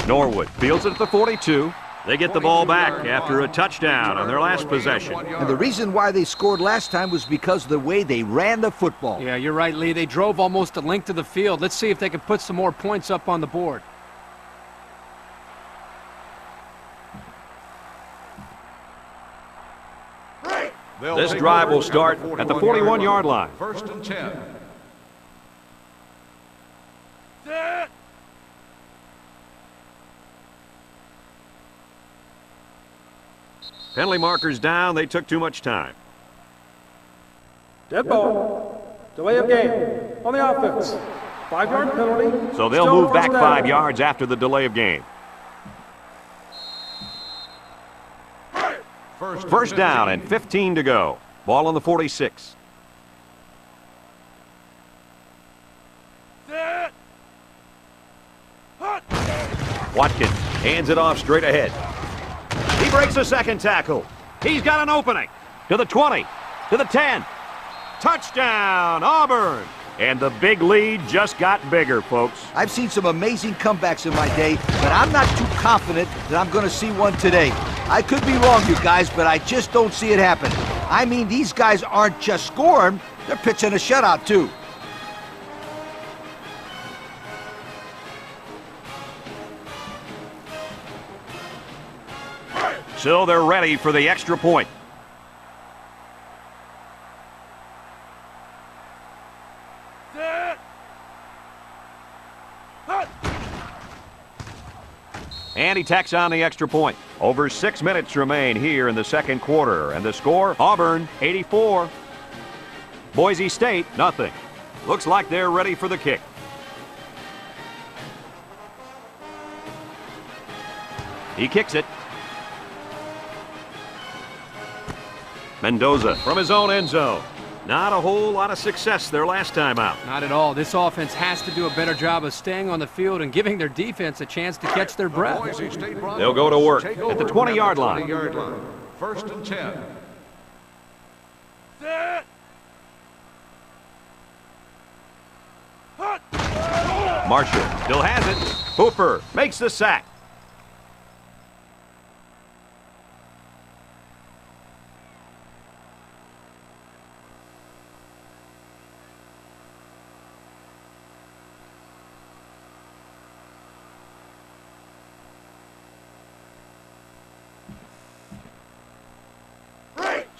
A: Norwood fields it at the 42. They get the ball back after a touchdown on their last possession.
C: And the reason why they scored last time was because of the way they ran the football.
B: Yeah, you're right, Lee. They drove almost a length of the field. Let's see if they can put some more points up on the board.
A: This drive will start at the 41-yard line.
E: 1st and 10.
A: Penalty markers down. They took too much time.
F: Dead ball. Delay of game on the offense. 5-yard penalty.
A: So they'll
F: Still
A: move back
F: first down.
A: 5 yards after the delay of game. First down and 15 to go. Ball on the 46. Watkins hands it off straight ahead. He breaks the second tackle. He's got an opening. To the 20. To the 10. Touchdown, Auburn. And the big lead just got bigger, folks.
C: I've seen some amazing comebacks in my day, but I'm not too confident that I'm going to see one today. I could be wrong, you guys, but I just don't see it happen. I mean, these guys aren't just scoring, they're pitching a shutout, too.
A: So they're ready for the extra point. And he tacks on the extra point. Over 6 minutes remain here in the second quarter. And the score, Auburn 84. Boise State, nothing. Looks like they're ready for the kick. He kicks it. Mendoza from his own end zone. Not a whole lot of success their last time out.
B: Not at all. This offense has to do a better job of staying on the field and giving their defense a chance to catch their breath.
A: They'll go to work at the 20-yard line.
E: First and 10.
A: Marshall still has it. Hooper makes the sack.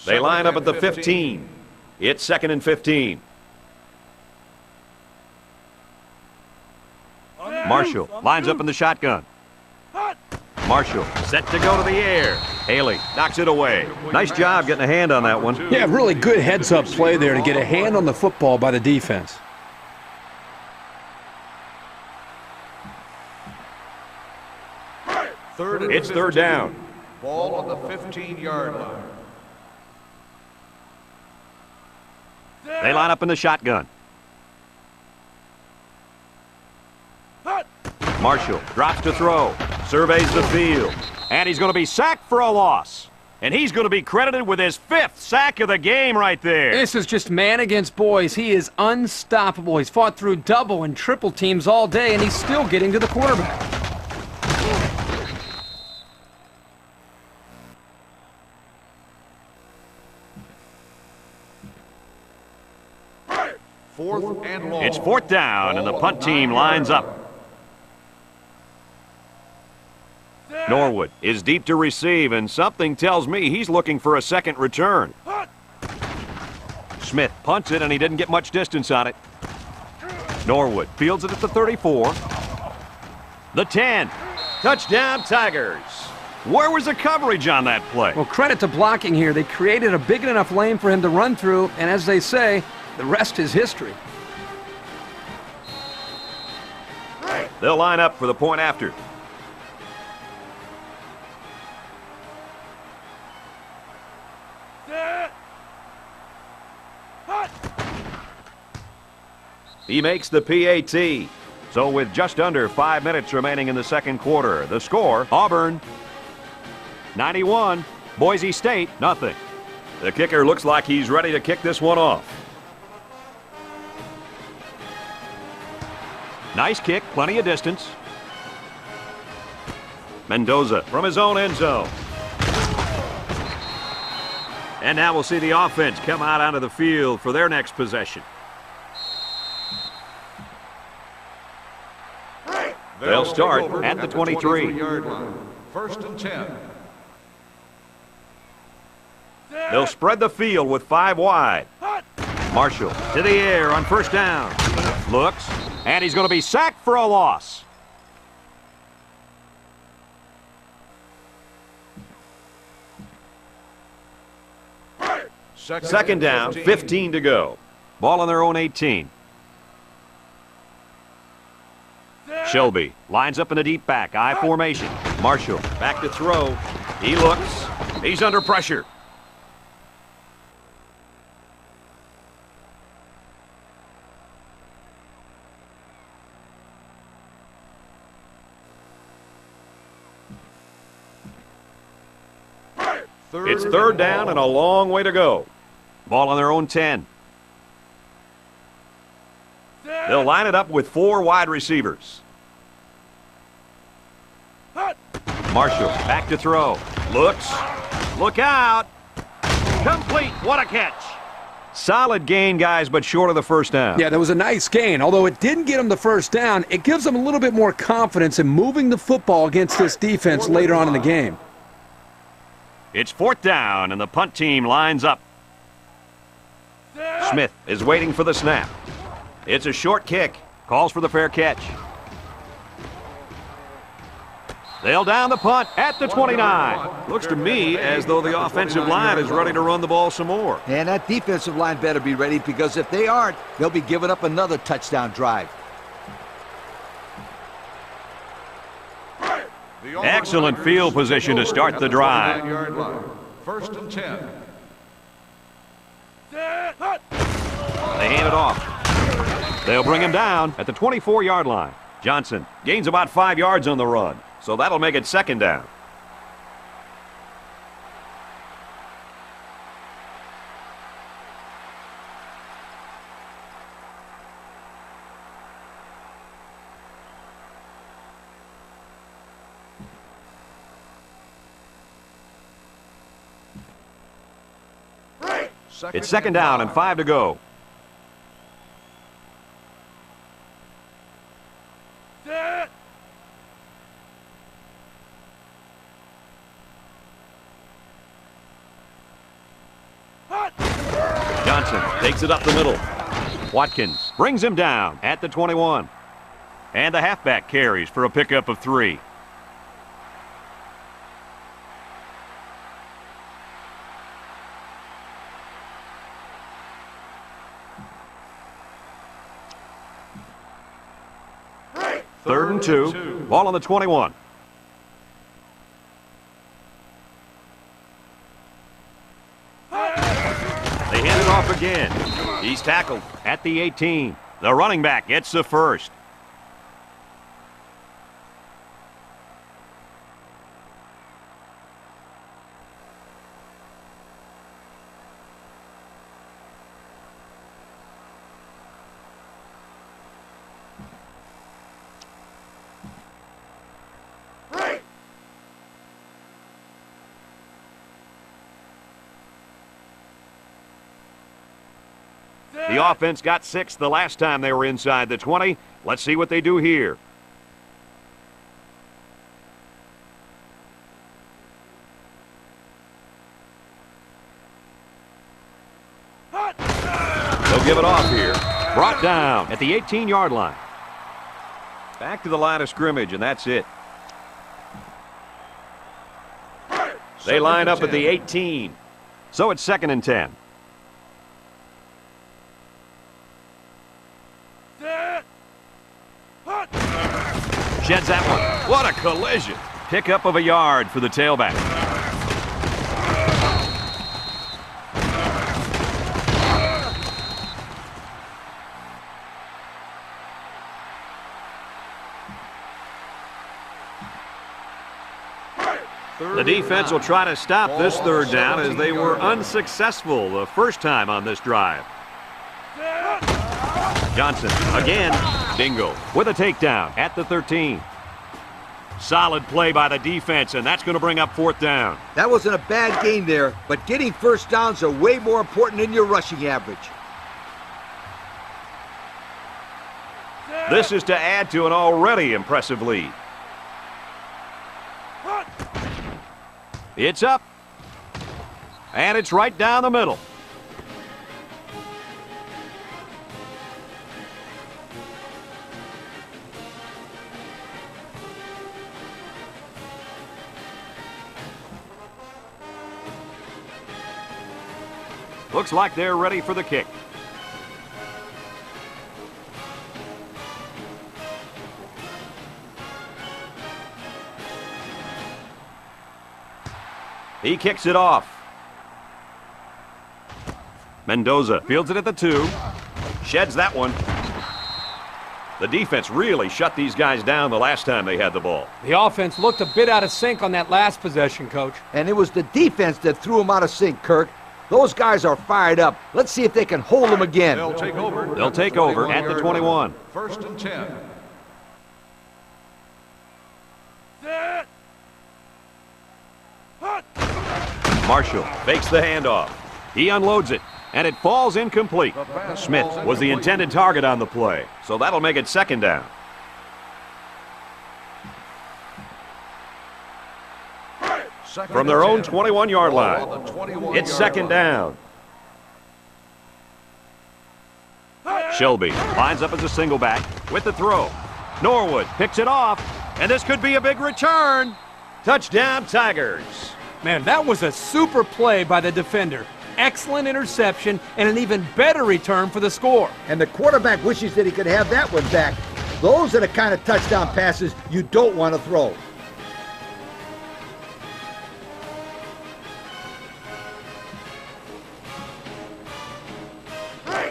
A: They line up at the 15. It's 2nd and 15. Marshall lines up in the shotgun. Marshall set to go to the air. Haley knocks it away. Nice job getting a hand on that one.
B: Yeah, really good heads-up play there to get a hand on the football by the defense.
A: It's 3rd down.
E: Ball on the 15-yard line.
A: They line up in the shotgun. Marshall drops to throw. Surveys the field. And he's going to be sacked for a loss. And he's going to be credited with his 5th sack of the game right there.
B: This is just man against boys. He is unstoppable. He's fought through double and triple teams all day, and he's still getting to the quarterback.
E: Fourth and long.
A: It's 4th down, and the punt team lines up. Norwood is deep to receive, and something tells me he's looking for a second return. Smith punts it, and he didn't get much distance on it. Norwood fields it at the 34. The 10. Touchdown, Tigers. Where was the coverage on that play?
B: Well, credit to blocking here. They created a big enough lane for him to run through, and as they say, the rest is history.
A: They'll line up for the point after. He makes the PAT. So with just under 5 minutes remaining in the second quarter, the score, Auburn 91, Boise State nothing. The kicker looks like he's ready to kick this one off. Nice kick, plenty of distance. Mendoza from his own end zone. And now we'll see the offense come out onto the field for their next possession. They'll start at the 23.
E: First and 10.
A: They'll spread the field with 5 wide. Marshall to the air on 1st down. Looks, and he's going to be sacked for a loss. Second down, 15 to go. Ball on their own 18. Shelby lines up in a deep back, I formation. Marshall back to throw. He looks. He's under pressure. It's 3rd down and a long way to go. Ball on their own 10. They'll line it up with 4 wide receivers. Marshall back to throw. Looks. Look out. Complete. What a catch. Solid gain, guys, but short of the 1st down.
B: Yeah, that was a nice gain. Although it didn't get him the 1st down, it gives them a little bit more confidence in moving the football against this defense later on in the game.
A: It's 4th down, and the punt team lines up. Smith is waiting for the snap. It's a short kick. Calls for the fair catch. They'll down the punt at the 29. Looks to me as though the offensive line is ready to run the ball some more.
C: And that defensive line better be ready, because if they aren't, they'll be giving up another touchdown drive.
A: Excellent field position to start the drive.
E: First and 10.
A: They hand it off. They'll bring him down at the 24-yard line. Johnson gains about 5 yards on the run, so that'll make it second down. It's second down and 5 to go. Johnson takes it up the middle. Watkins brings him down at the 21. And the halfback carries for a pickup of 3. Third and 2. Ball on the 21. They hand it off again. He's tackled at the 18. The running back gets the first. The offense got 6 the last time they were inside the 20. Let's see what they do here. They'll give it off here. Brought down at the 18-yard line. Back to the line of scrimmage, and that's it. They line up at the 18. So it's second and 10. Sheds that one. What a collision. Pickup of a yard for the tailback. The defense will try to stop this third down as they were unsuccessful the first time on this drive. Johnson again. Bingo with a takedown at the 13. Solid play by the defense, and that's going to bring up fourth down.
C: That wasn't a bad game there, but getting first downs are way more important than your rushing average.
A: This is to add to an already impressive lead. It's up, and it's right down the middle. Looks like they're ready for the kick. He kicks it off. Mendoza fields it at the 2. Sheds that one. The defense really shut these guys down the last time they had the ball.
B: The offense looked a bit out of sync on that last possession, Coach.
C: And it was the defense that threw them out of sync, Kirk. Those guys are fired up. Let's see if they can hold them again.
E: They'll take over
A: at the 21.
E: First and 10.
A: Marshall fakes the handoff. He unloads it, and it falls incomplete. Smith was the intended target on the play, so that'll make it second down. From their own 21-yard line, it's second down. Shelby lines up as a single back with the throw. Norwood picks it off, and this could be a big return. Touchdown, Tigers.
B: Man, that was a super play by the defender. Excellent interception and an even better return for the score.
C: And the quarterback wishes that he could have that one back. Those are the kind of touchdown passes you don't want to throw.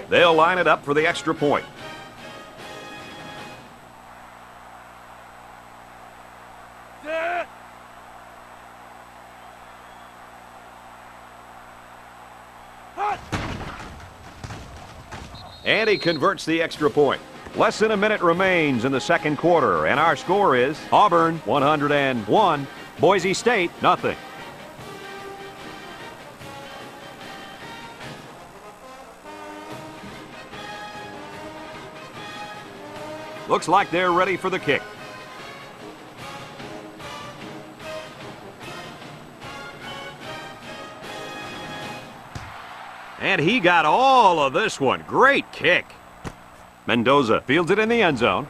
A: They'll line it up for the extra point. And he converts the extra point. Less than a minute remains in the second quarter, and our score is Auburn 101, Boise State nothing. Looks like they're ready for the kick. And he got all of this one. Great kick. Mendoza fields it in the end zone.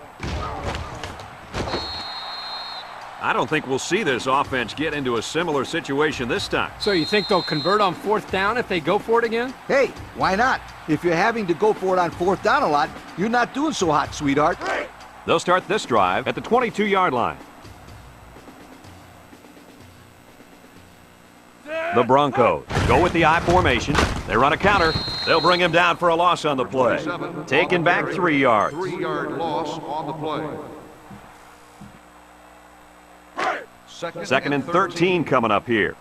A: I don't think we'll see this offense get into a similar situation this time.
B: So you think they'll convert on fourth down if they go for it again?
C: Hey, why not? If you're having to go for it on fourth down a lot, you're not doing so hot, sweetheart.
A: They'll start this drive at the 22-yard line. The Broncos go with the I formation. They run a counter. They'll bring him down for a loss on the play. Taken back 3 yards.
E: 3-yard loss on the play.
A: Second and 13 coming up here.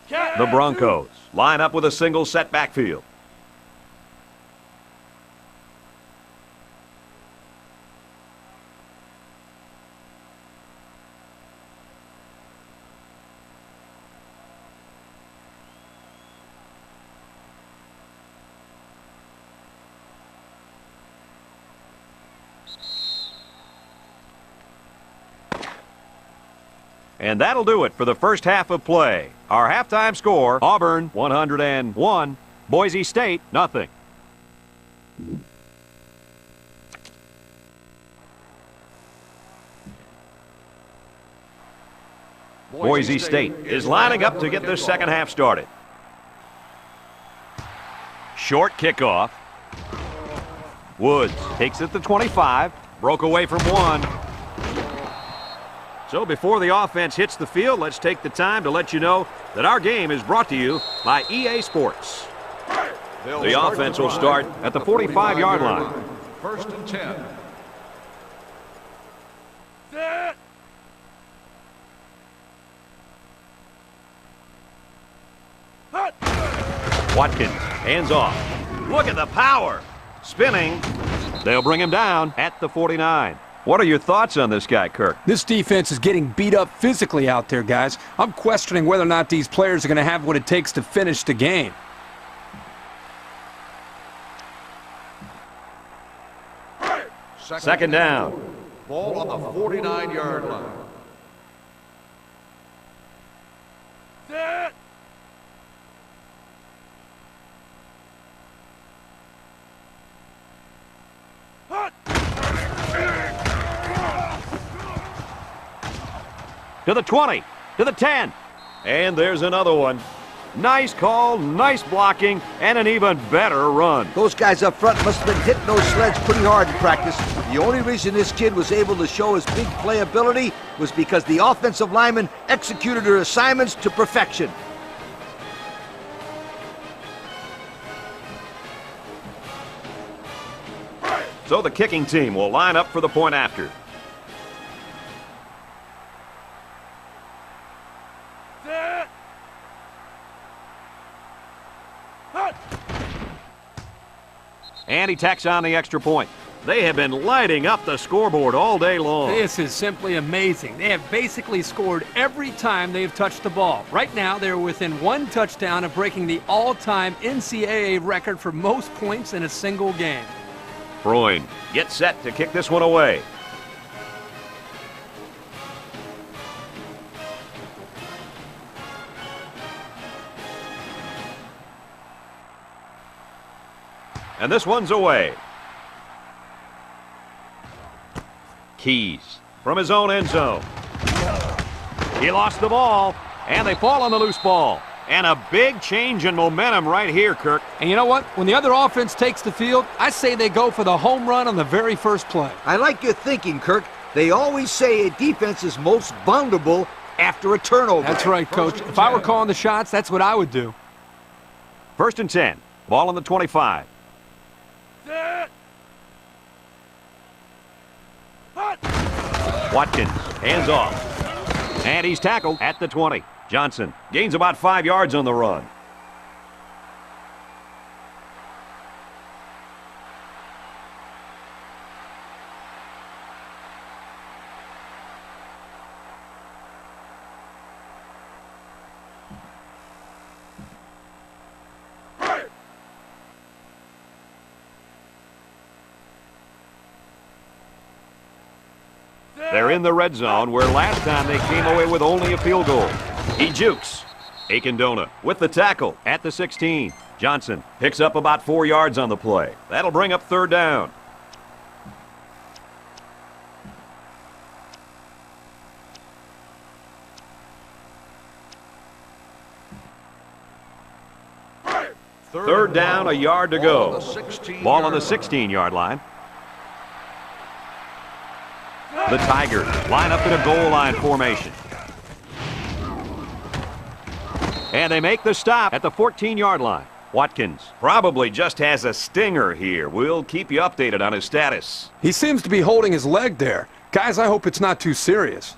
A: The Broncos line up with a single set backfield. And that'll do it for the first half of play. Our halftime score, Auburn 101, Boise State nothing. Boise State is lining up to get this second half started. Short kickoff. Woods takes it to 25, broke away from one. So before the offense hits the field, let's take the time to let you know that our game is brought to you by EA Sports. The offense will start at the 45-yard line.
E: First and 10.
A: Watkins, hands off. Look at the power. Spinning. They'll bring him down at the 49. What are your thoughts on this guy, Kirk?
B: This defense is getting beat up physically out there, guys. I'm questioning whether or not these players are going to have what it takes to finish the game.
A: Second down.
E: Ball on the 49-yard line.
A: To the 20, to the 10. And there's another one. Nice call, nice blocking, and an even better run.
C: Those guys up front must have been hitting those sleds pretty hard in practice. The only reason this kid was able to show his big playability was because the offensive linemen executed their assignments to perfection.
A: So the kicking team will line up for the point after. And he tacks on the extra point. They have been lighting up the scoreboard all day long.
B: This is simply amazing. They have basically scored every time they've touched the ball. Right now, they're within one touchdown of breaking the all-time NCAA record for most points in a single game.
A: Freund gets set to kick this one away. And this one's away. Keys from his own end zone. He lost the ball, and they fall on the loose ball. And a big change in momentum right here, Kirk.
B: And you know what? When the other offense takes the field, I say they go for the home run on the very first play.
C: I like your thinking, Kirk. They always say a defense is most vulnerable after a turnover.
B: That's right, Coach. If I were calling the shots, that's what I would do.
A: First and 10. Ball on the 25. Watkins, hands off. And he's tackled at the 20. Johnson gains about 5 yards on the run. They're in the red zone, where last time they came away with only a field goal. He jukes. Akindona with the tackle at the 16. Johnson picks up about 4 yards on the play. That'll bring up third down. Third down, a yard to go. Ball on the 16-yard line. The Tigers line up in a goal line formation. And they make the stop at the 14-yard line. Watkins probably just has a stinger here. We'll keep you updated on his status.
B: He seems to be holding his leg there. Guys, I hope it's not too serious.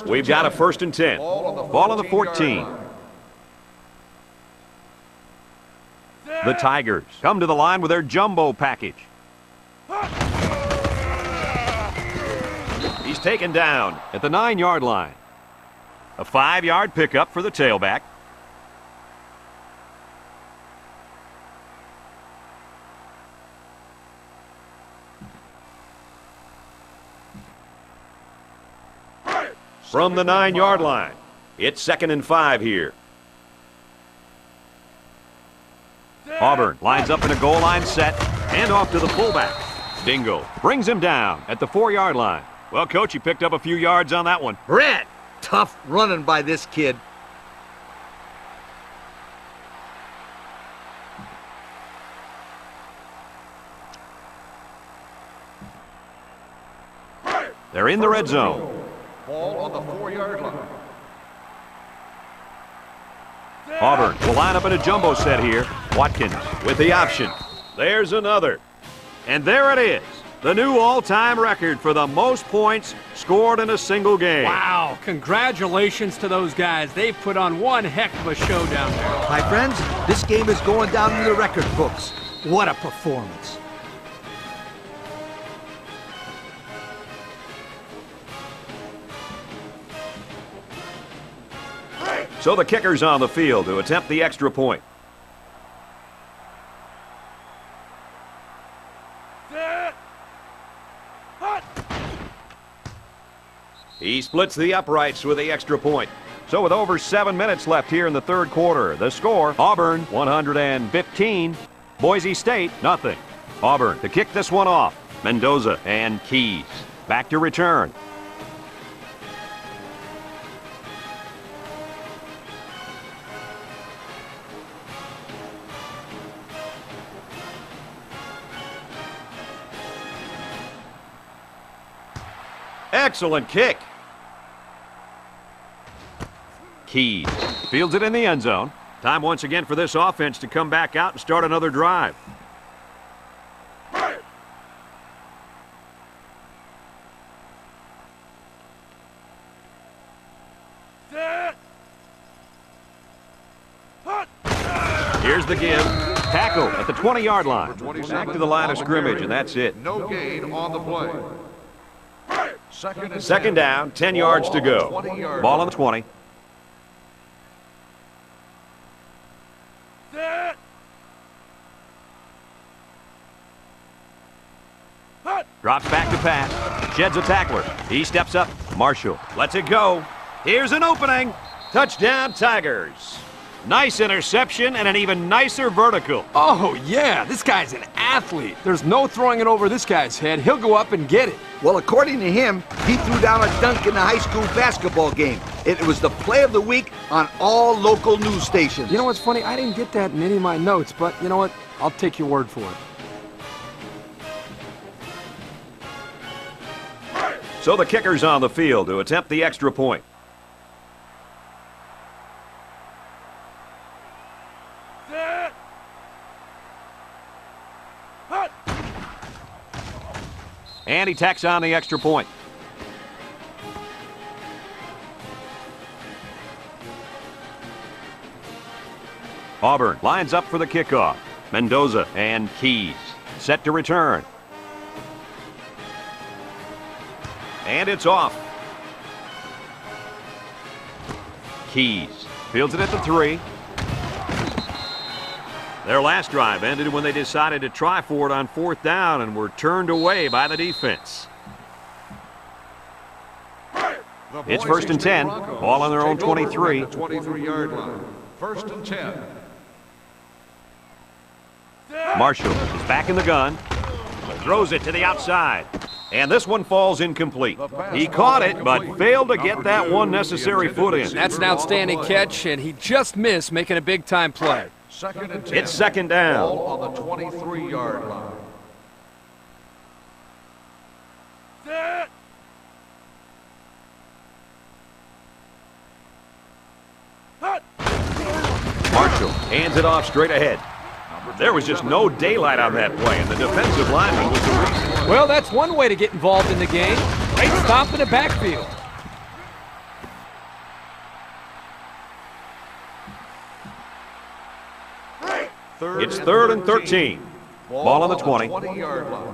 A: We've got a first and 10. Ball on the 14. The Tigers come to the line with their jumbo package. He's taken down at the 9-yard line. A 5-yard pickup for the tailback. From the 9-yard line, it's 2nd and 5 here. Auburn lines up in a goal line set, and off to the fullback. Dingle brings him down at the 4-yard line. Well, Coach, he picked up a few yards on that one.
C: Brett, tough running by this kid.
A: They're in the red zone.
E: Ball on the 4-yard line.
A: Auburn will line up in a jumbo set here. Watkins with the option. There's another. And there it is. The new all-time record for the most points scored in a single game.
B: Wow, congratulations to those guys. They've put on one heck of a show down there.
C: My friends, this game is going down in the record books. What a performance.
A: So the kicker's on the field to attempt the extra point. He splits the uprights with the extra point. So with over 7 minutes left here in the third quarter, the score, Auburn 115, Boise State nothing. Auburn to kick this one off. Mendoza and Keys back to return. Excellent kick. Keys fields it in the end zone. Time once again for this offense to come back out and start another drive. Here's the give. Tackle at the 20-yard line. Back to the line of scrimmage, and that's it.
E: No gain on the play.
A: Second down, 10 yards to go. Ball on the 20. Drops back to pass. Sheds a tackler. He steps up. Marshall lets it go. Here's an opening. Touchdown, Tigers. Nice interception and an even nicer vertical.
B: Oh, yeah, this guy's an athlete. There's no throwing it over this guy's head. He'll go up and get it.
C: Well, according to him, he threw down a dunk in a high school basketball game. It was the play of the week on all local news stations.
B: You know what's funny? I didn't get that in any of my notes, but you know what? I'll take your word for it.
A: So the kicker's on the field to attempt the extra point. And he tacks on the extra point. Auburn lines up for the kickoff. Mendoza and Keys set to return. And it's off. Keys fields it at the 3. Their last drive ended when they decided to try for it on 4th down and were turned away by the defense. It's 1st and 10. Ball on their own 23.
E: 23-yard line. 1st and 10.
A: Marshall is back in the gun. Throws it to the outside. And this one falls incomplete. He caught it, but failed to get that one necessary foot in.
B: That's an outstanding catch, and he just missed making a big-time play.
E: 2nd and 10.
A: It's 2nd down.
E: Ball on the 23-yard line.
A: Marshall hands it off straight ahead. There was just no daylight on that play, and the defensive lineman was the reason.
B: Well, that's one way to get involved in the game. Great stop in the backfield.
A: It's 3rd and 13. Ball on the 20.
E: 20-yard line.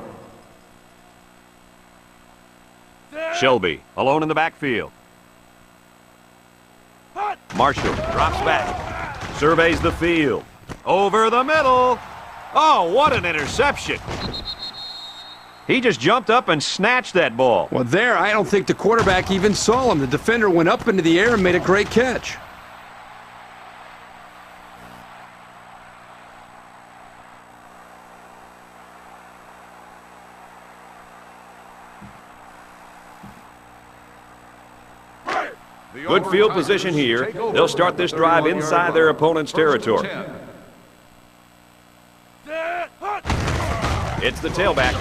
A: Shelby alone in the backfield. Marshall drops back. Surveys the field. Over the middle. Oh, what an interception. He just jumped up and snatched that ball.
B: Well, there, I don't think the quarterback even saw him. The defender went up into the air and made a great catch.
A: Good field position here. They'll start this drive inside their opponent's territory. It's the tailback.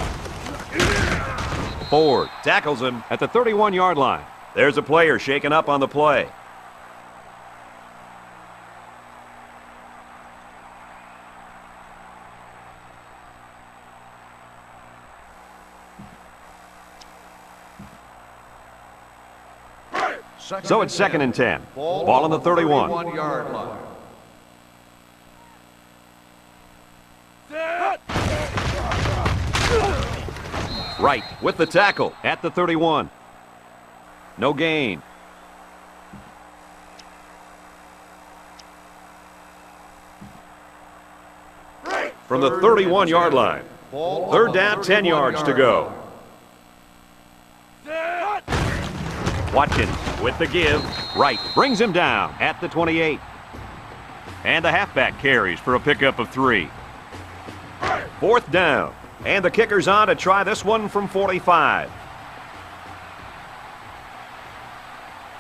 A: Ford tackles him at the 31-yard line. There's a player shaken up on the play. So it's 2nd and 10. Ball on the 31.
E: 31-yard line.
A: Right with the tackle at the 31. No gain. From the 31-yard line. 3rd down, 10 yards to go. Watkins with the give. Right brings him down at the 28. And the halfback carries for a pickup of 3. 4th down. And the kicker's on to try this one from 45.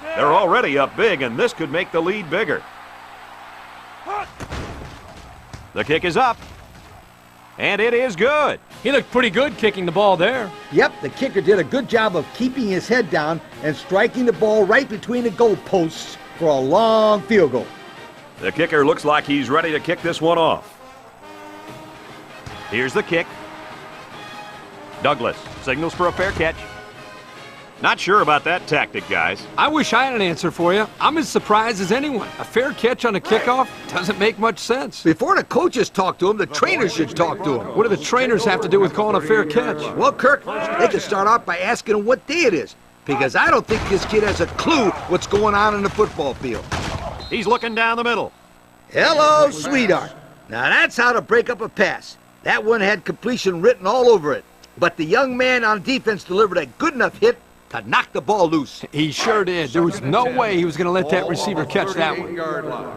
A: They're already up big, and this could make the lead bigger. The kick is up. And it is good.
B: He looked pretty good kicking the ball there.
C: Yep, the kicker did a good job of keeping his head down and striking the ball right between the goalposts for a long field goal.
A: The kicker looks like he's ready to kick this one off. Here's the kick. Douglas signals for a fair catch. Not sure about that tactic, guys.
B: I wish I had an answer for you. I'm as surprised as anyone. A fair catch on a kickoff doesn't make much sense.
C: Before the coaches talk to him, the trainers should talk to him.
B: What do the trainers have to do with calling a fair catch?
C: Well, Kirk, they could start off by asking him what day it is, because I don't think this kid has a clue what's going on in the football field.
A: He's looking down the middle.
C: Hello, sweetheart. Now that's how to break up a pass. That one had completion written all over it. But the young man on defense delivered a good enough hit to knock the ball loose.
B: He sure did. There was no way he was going to let that receiver catch that one.
E: 38-yard line.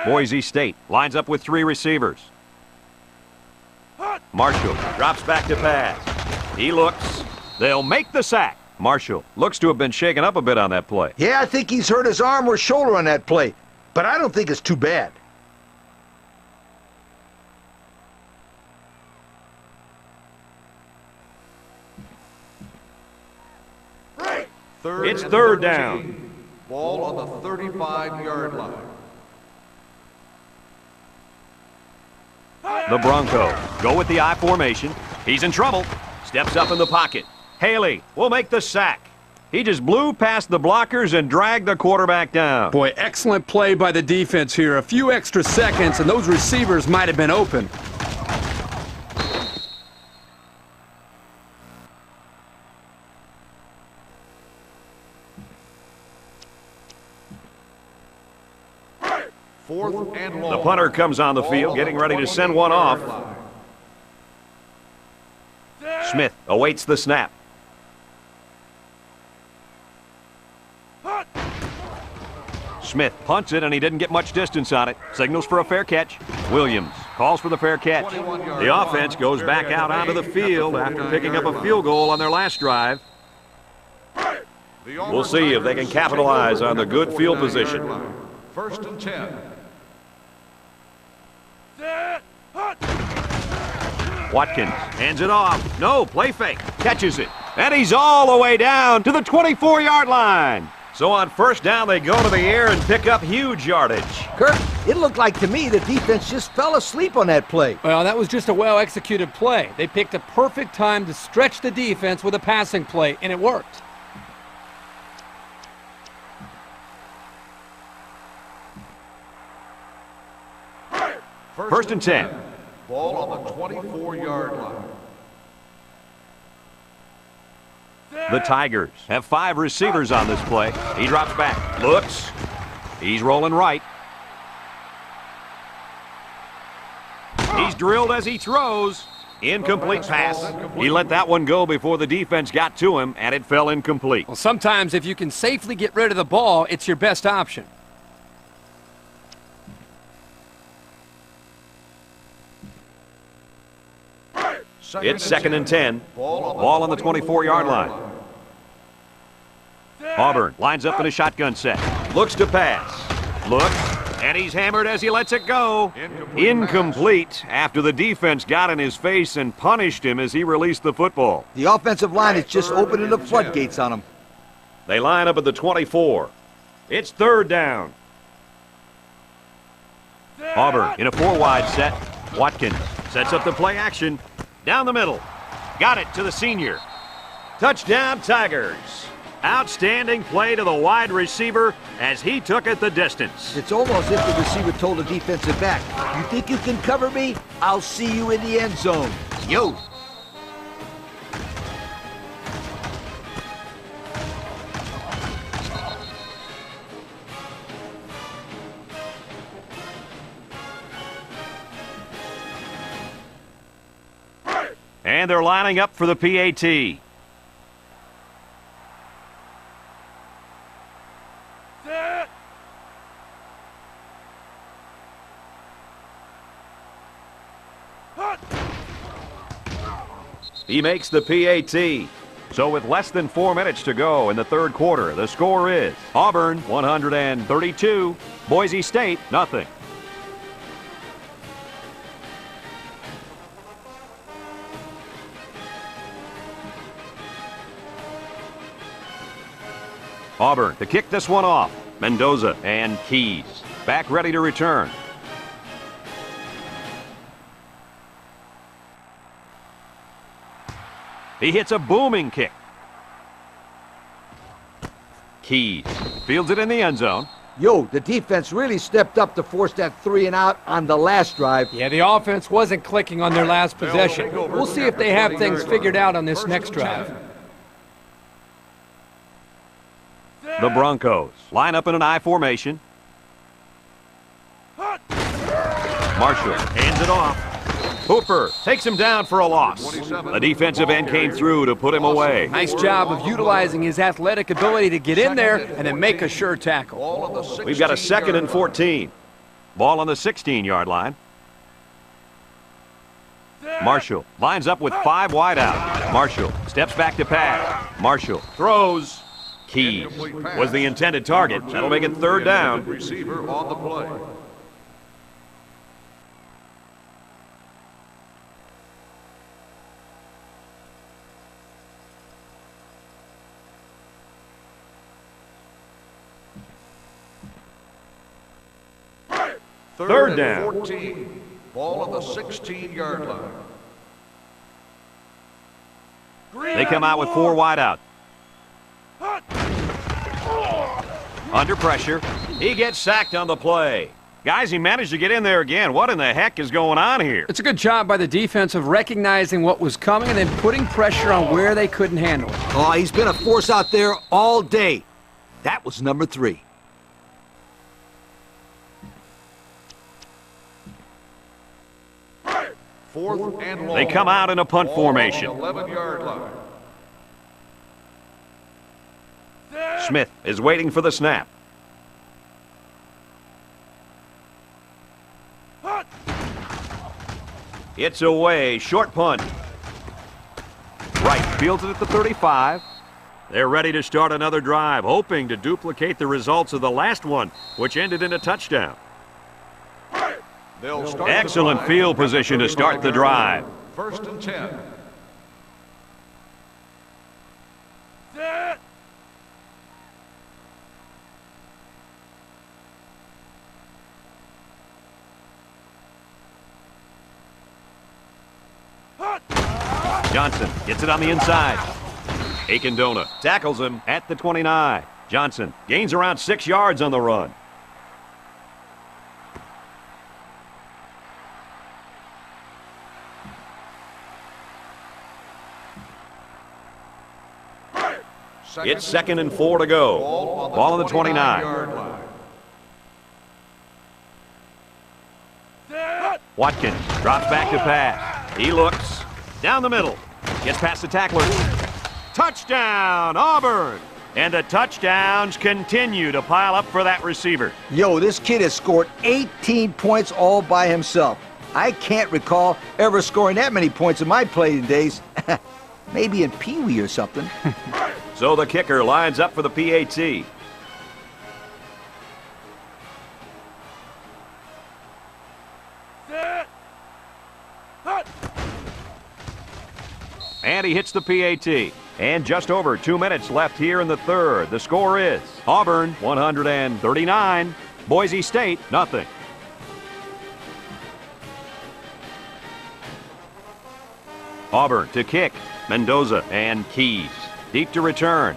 A: Boise State lines up with 3 receivers. Marshall drops back to pass. He looks. They'll make the sack. Marshall looks to have been shaken up a bit on that play.
C: Yeah, I think he's hurt his arm or shoulder on that play, but I don't think it's too bad.
A: It's third down.
E: Ball on the 35-yard line.
A: The Broncos go with the I formation. He's in trouble. Steps up in the pocket. Haley will make the sack. He just blew past the blockers and dragged the quarterback down.
B: Boy, excellent play by the defense here. A few extra seconds, and those receivers might have been open.
E: Fourth and long.
A: The punter comes on the field, getting ready to send one off. Smith awaits the snap. Smith punts it, and he didn't get much distance on it. Signals for a fair catch. Williams calls for the fair catch. The offense goes back out onto the field after picking up a field goal on their last drive. We'll see if they can capitalize on the good field position.
E: First and 10.
A: Watkins hands it off. No, play fake. Catches it. And he's all the way down to the 24-yard line. So on first down, they go to the air and pick up huge yardage.
C: Kirk, it looked like to me the defense just fell asleep on that play.
B: Well, that was just a well-executed play. They picked a perfect time to stretch the defense with a passing play, and it worked.
A: First and 10.
E: Ball on the 24-yard line.
A: The Tigers have 5 receivers on this play. He drops back, looks. He's rolling right. He's drilled as he throws. Incomplete pass. He let that one go before the defense got to him, and it fell incomplete.
B: Well, sometimes if you can safely get rid of the ball, it's your best option.
A: It's second and 10. Ball on the 24-yard line. Auburn lines up in a shotgun set. Looks to pass. Looks. And he's hammered as he lets it go. Incomplete after the defense got in his face and punished him as he released the football.
C: The offensive line is just opening the floodgates on him.
A: They line up at the 24. It's third down. Auburn in a 4-wide set. Watkins sets up the play action. Down the middle. Got it to the senior. Touchdown, Tigers. Outstanding play to the wide receiver as he took it the distance.
C: It's almost as if the receiver told the defensive back, "You think you can cover me? I'll see you in the end zone." Yo.
A: And they're lining up for the PAT. He makes the PAT. So with less than 4 minutes to go in the third quarter, the score is Auburn 132, Boise State nothing. Auburn to kick this one off. Mendoza and Keys back ready to return. He hits a booming kick. Keys fields it in the end zone.
C: Yo, the defense really stepped up to force that 3 and out on the last drive.
B: Yeah, the offense wasn't clicking on their last possession. We'll see if they have things figured out on this next drive.
A: The Broncos line up in an I formation. Marshall hands it off. Hooper takes him down for a loss. The defensive end came through to put him away.
B: Nice job of utilizing his athletic ability to get in there and then make a sure tackle.
A: We've got a second and 14. Ball on the 16-yard line. Marshall lines up with 5 wide out. Marshall steps back to pass. Marshall throws. Keys was the intended target. That'll make it third down.
E: Receiver on the play.
A: Third down.
E: 14. Ball on the 16-yard line.
A: They come out with 4 wide out. Under pressure. He gets sacked on the play. Guys, he managed to get in there again. What in the heck is going on here?
B: It's a good job by the defense of recognizing what was coming and then putting pressure on where they couldn't handle it.
C: Oh, he's been a force out there all day. That was number 3.
E: Fourth and long.
A: They come out in a punt
E: Ball
A: formation.
E: on the 11-yard line.
A: Smith is waiting for the snap. It's away. Short punt. Wright fields it at the 35. They're ready to start another drive, hoping to duplicate the results of the last one, which ended in a touchdown.
E: They'll start
A: Excellent
E: the drive
A: field
E: at the
A: position to start the
E: 35-yard
A: drive.
E: line. First and 10.
A: Johnson gets it on the inside. Akindona tackles him at the 29. Johnson gains around 6 yards on the run. It's 2nd and 4 to go. Ball on the 29.
E: 29-yard line.
A: Watkins drops back to pass. He looks down the middle. Gets past the tackler. Touchdown, Auburn! And the touchdowns continue to pile up for that receiver.
C: Yo, this kid has scored 18 points all by himself. I can't recall ever scoring that many points in my playing days. Maybe in Pee Wee or something.
A: So the kicker lines up for the PAT. And he hits the PAT. And just over 2 minutes left here in the third. The score is Auburn 139, Boise State nothing. Auburn to kick. Mendoza and Keys. Deep to return.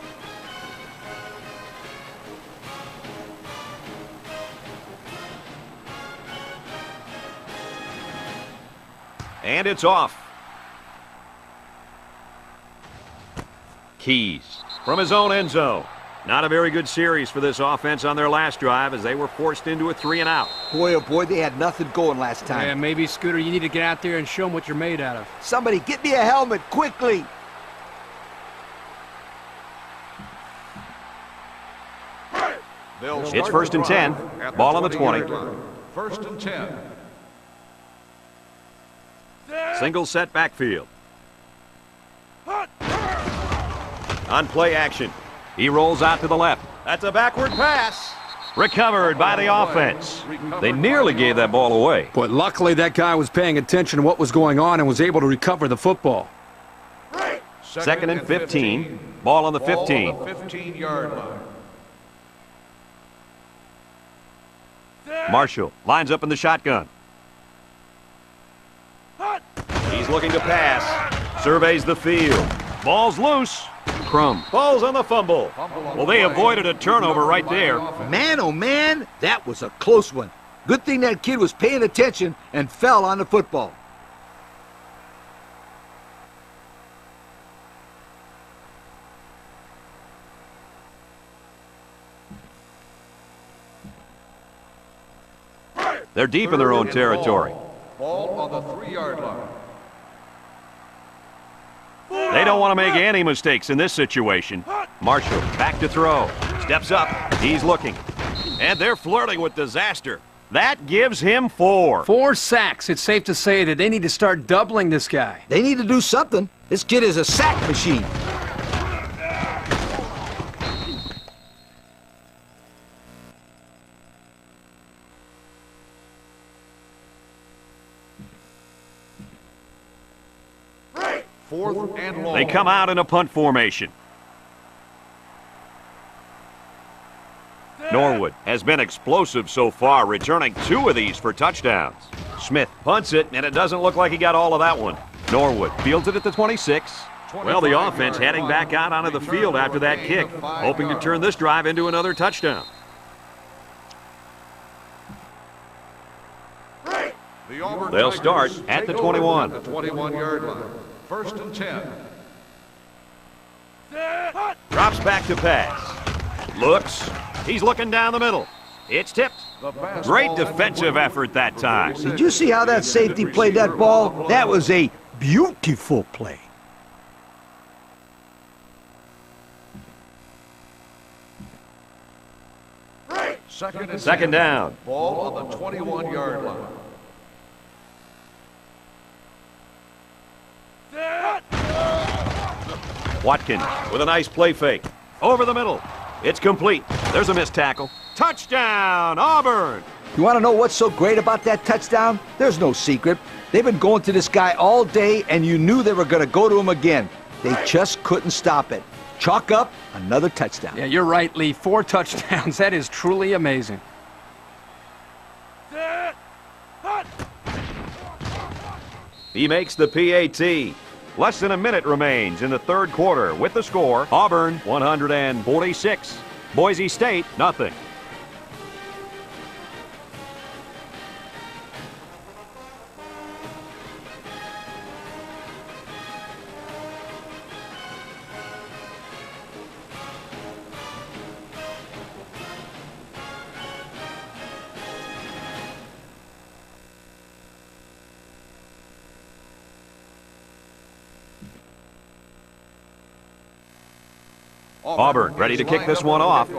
A: And it's off. Keys from his own end zone. Not a very good series for this offense on their last drive as they were forced into a 3-and-out.
C: Boy, oh boy, they had nothing going last time.
B: Yeah, maybe, Scooter, you need to get out there and show them what you're made out of.
C: Somebody get me a helmet, quickly!
A: It's 1st and 10. Ball on the 20.
E: 1st and 10.
A: Single set backfield. On play action. He rolls out to the left. That's a backward pass. Recovered by the offense. They nearly gave that ball away.
B: But luckily that guy was paying attention to what was going on and was able to recover the football.
A: 2nd and 15. Ball on the 15.
E: Ball on the 15-yard line.
A: Marshall lines up in the shotgun. He's looking to pass. Surveys the field. Ball's loose. Crum falls on the fumble. Well, they avoided a turnover right there.
C: Man, oh man, that was a close one. Good thing that kid was paying attention and fell on the football.
A: They're deep in their own territory.
E: Ball on the 3-yard line.
A: They don't want to make any mistakes in this situation. Marshall back to throw. Steps up. He's looking. And they're flirting with disaster. That gives him 4.
B: 4 sacks. It's safe to say that they need to start doubling this guy.
C: They need to do something. This kid is a sack machine.
E: Fourth and long.
A: They come out in a punt formation. Norwood has been explosive so far, returning 2 of these for touchdowns. Smith punts it, and it doesn't look like he got all of that one. Norwood fields it at the 26.
E: Well, the offense heading back out onto the field after that kick, hoping to turn this drive into another touchdown.
A: They'll start at the 21.
G: The 21-yard line. First and 10.
A: Drops back to pass. Looks. He's looking down the middle. It's tipped. Great defensive effort that time.
C: Did you see how that safety played that ball? That was a beautiful play.
A: Second down.
G: Ball on the 21-yard line.
A: Watkins with a nice play fake. Over the middle. It's complete. There's a missed tackle. Touchdown, Auburn!
C: You want to know what's so great about that touchdown? There's no secret. They've been going to this guy all day, and you knew they were going to go to him again. They just couldn't stop it. Chalk up another touchdown.
B: Yeah, you're right, Lee. 4 touchdowns. That is truly amazing.
A: He makes the PAT. Less than a minute remains in the third quarter with the score, Auburn 146, Boise State nothing. Auburn ready to kick this one off.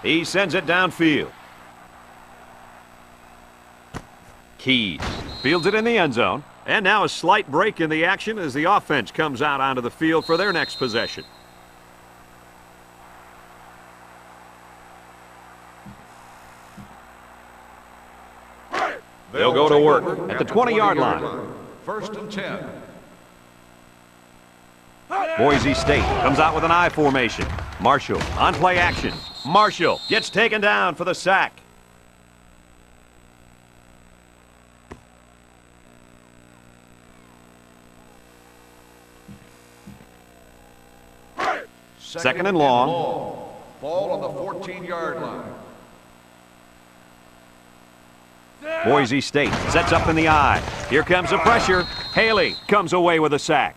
A: He sends it downfield. Keys fields it in the end zone.
E: And now a slight break in the action as the offense comes out onto the field for their next possession.
A: They'll go to work at the 20-yard line.
G: First and 10.
A: Boise State comes out with an I formation. Marshall on play action. Marshall gets taken down for the sack. Second and long.
G: Ball on the 14-yard line.
A: Boise State sets up in the I. Here comes the pressure. Haley comes away with a sack.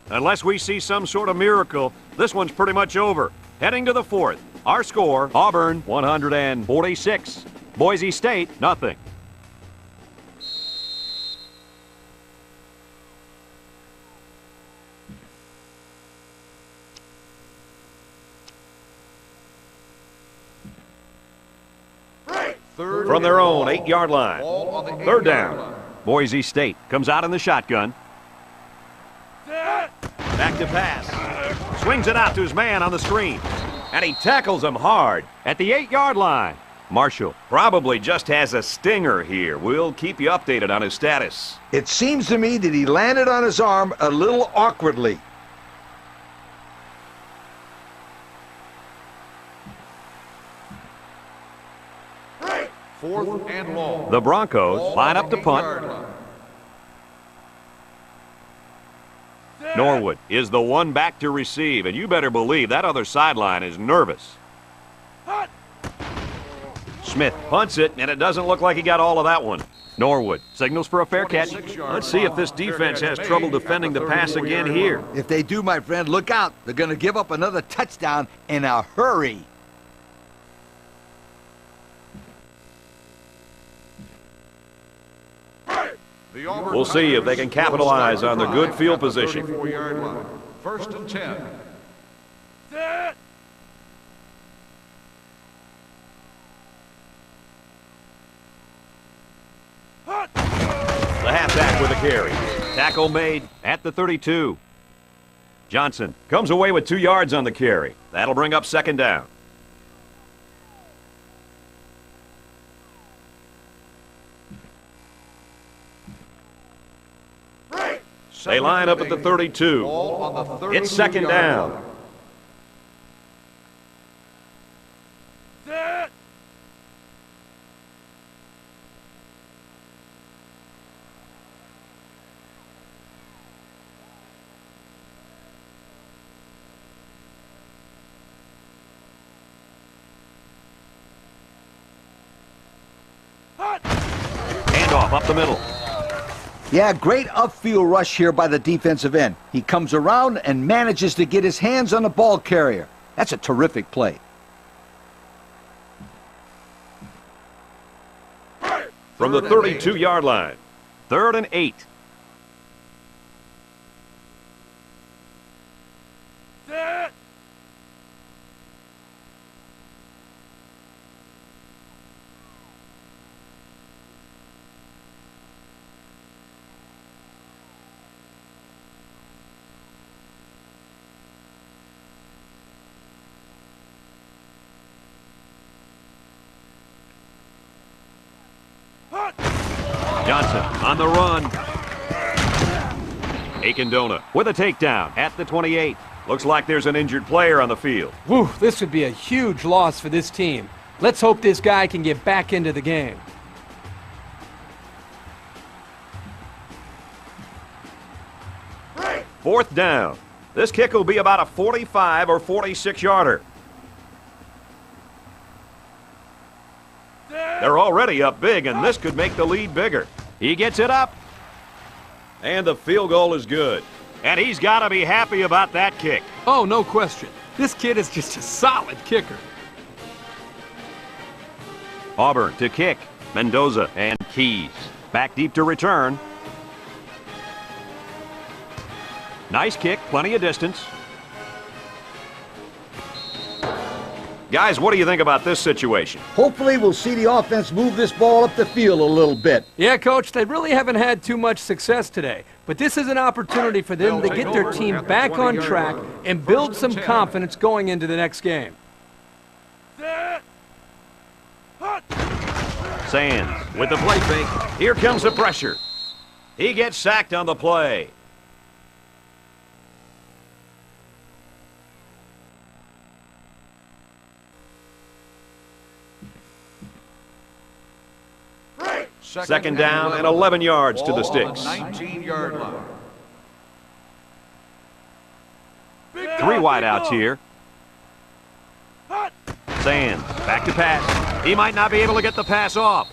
A: Unless we see some sort of miracle, this one's pretty much over. Heading to the fourth. Our score, Auburn 146, Boise State nothing. From their own 8-yard line. Third down. Boise State comes out in the shotgun. Back to pass. Swings it out to his man on the screen. And he tackles him hard at the 8-yard line. Marshall probably just has a stinger here. We'll keep you updated on his status.
C: It seems to me that he landed on his arm a little awkwardly.
G: Fourth and long.
A: The Broncos line up to punt. Norwood is the one back to receive, and you better believe that other sideline is nervous. Smith punts it, and it doesn't look like he got all of that one. Norwood signals for a fair catch.
E: Let's see if this defense has trouble defending the pass again here.
C: If they do, my friend, look out. They're going to give up another touchdown in a hurry.
A: We'll see if they can capitalize on the good field position.
G: 34-yard line. First and 10.
A: The halfback with a carry. Tackle made at the 32. Johnson comes away with 2 yards on the carry. That'll bring up second down. They line up at the 32.
G: Ball on the 32
A: It's second down.
G: line.
A: Handoff up the middle.
C: Yeah, great upfield rush here by the defensive end. He comes around and manages to get his hands on the ball carrier. That's a terrific play.
A: From the 32-yard line. 3rd and 8. Johnson on the run. Akindona with a takedown at the 28. Looks like there's an injured player on the field.
B: Whew, this would be a huge loss for this team. Let's hope this guy can get back into the game.
A: Fourth down. This kick will be about a 45 or 46-yarder. They're already up big, and this could make the lead bigger. He gets it up. And the field goal is good. And he's got to be happy about that kick.
B: Oh, no question. This kid is just a solid kicker.
A: Auburn to kick. Mendoza and Keys. Back deep to return. Nice kick, plenty of distance. Guys, what do you think about this situation?
C: Hopefully we'll see the offense move this ball up the field a little bit.
B: Yeah, Coach, they really haven't had too much success today. But this is an opportunity for them to get their team back on track and build some confidence going into the next game.
A: Sands with the play fake. Here comes the pressure. He gets sacked on the play. Second down and 11 yards to the sticks.
G: 19-yard line.
A: 3 wide outs here. Sands back to pass. He might not be able to get the pass off.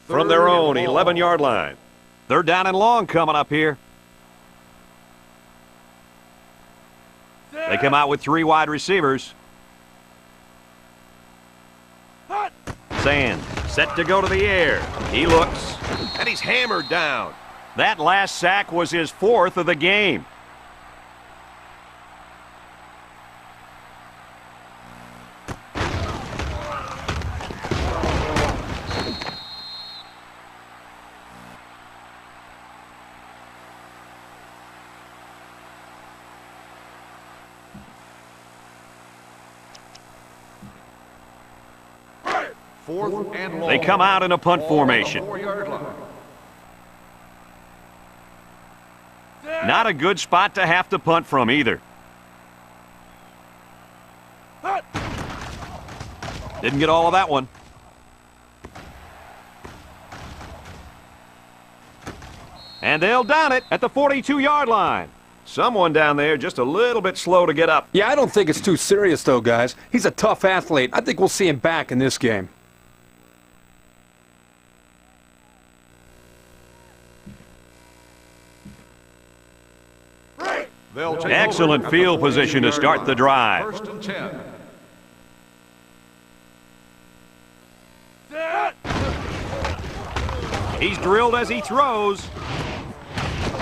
A: From their own 11-yard line. 3rd down and long coming up here. They come out with 3 wide receivers. Sands set to go to the air. He looks, and he's hammered down. That last sack was his 4th of the game.
G: Fourth and long.
A: They come out in a punt formation.
G: 4-yard line.
A: Not a good spot to have to punt from either. Didn't get all of that one. And they'll down it at the 42-yard line. Someone down there just a little bit slow to get up.
B: Yeah, I don't think it's too serious, though, guys. He's a tough athlete. I think we'll see him back in this game.
G: They'll take
A: Excellent
G: over at the
A: field position to
G: 14-yard
A: start the
G: line.
A: drive.
G: First and 10.
A: He's drilled as he throws.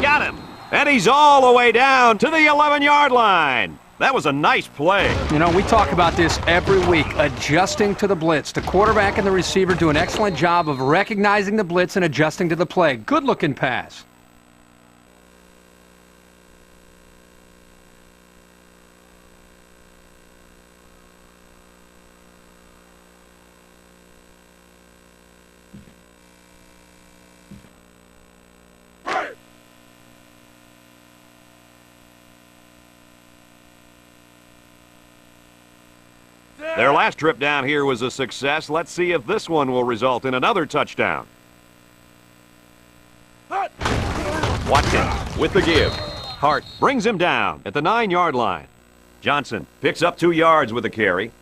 A: Got him. And he's all the way down to the 11-yard line. That was a nice play.
B: You know, we talk about this every week, adjusting to the blitz. The quarterback and the receiver do an excellent job of recognizing the blitz and adjusting to the play. Good-looking pass.
A: Their last trip down here was a success. Let's see if this one will result in another touchdown. Watkins with the give. Hart brings him down at the 9-yard line. Johnson picks up 2 yards with the carry.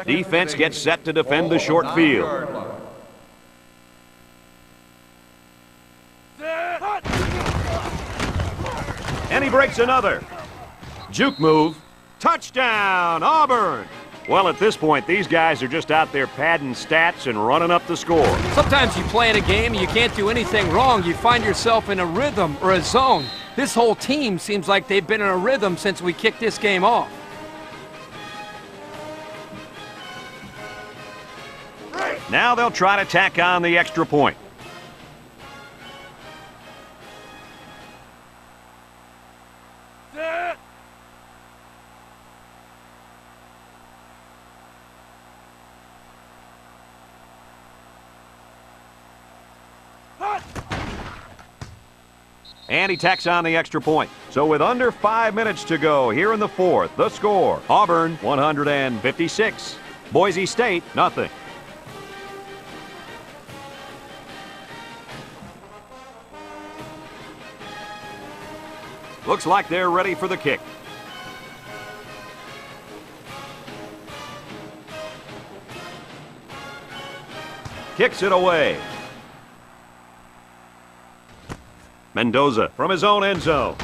A: Defense gets set to defend the short field. And he breaks another. Juke move. Touchdown, Auburn. Well, at this point, these guys are just out there padding stats and running up the score.
B: Sometimes you play in a game and you can't do anything wrong. You find yourself in a rhythm or a zone. This whole team seems like they've been in a rhythm since we kicked this game off.
A: Now they'll try to tack on the extra point. And he tacks on the extra point. So with under 5 minutes to go here in the fourth, the score, Auburn 156, Boise State nothing. Looks like they're ready for the kick. Kicks it away. Mendoza from his own end zone.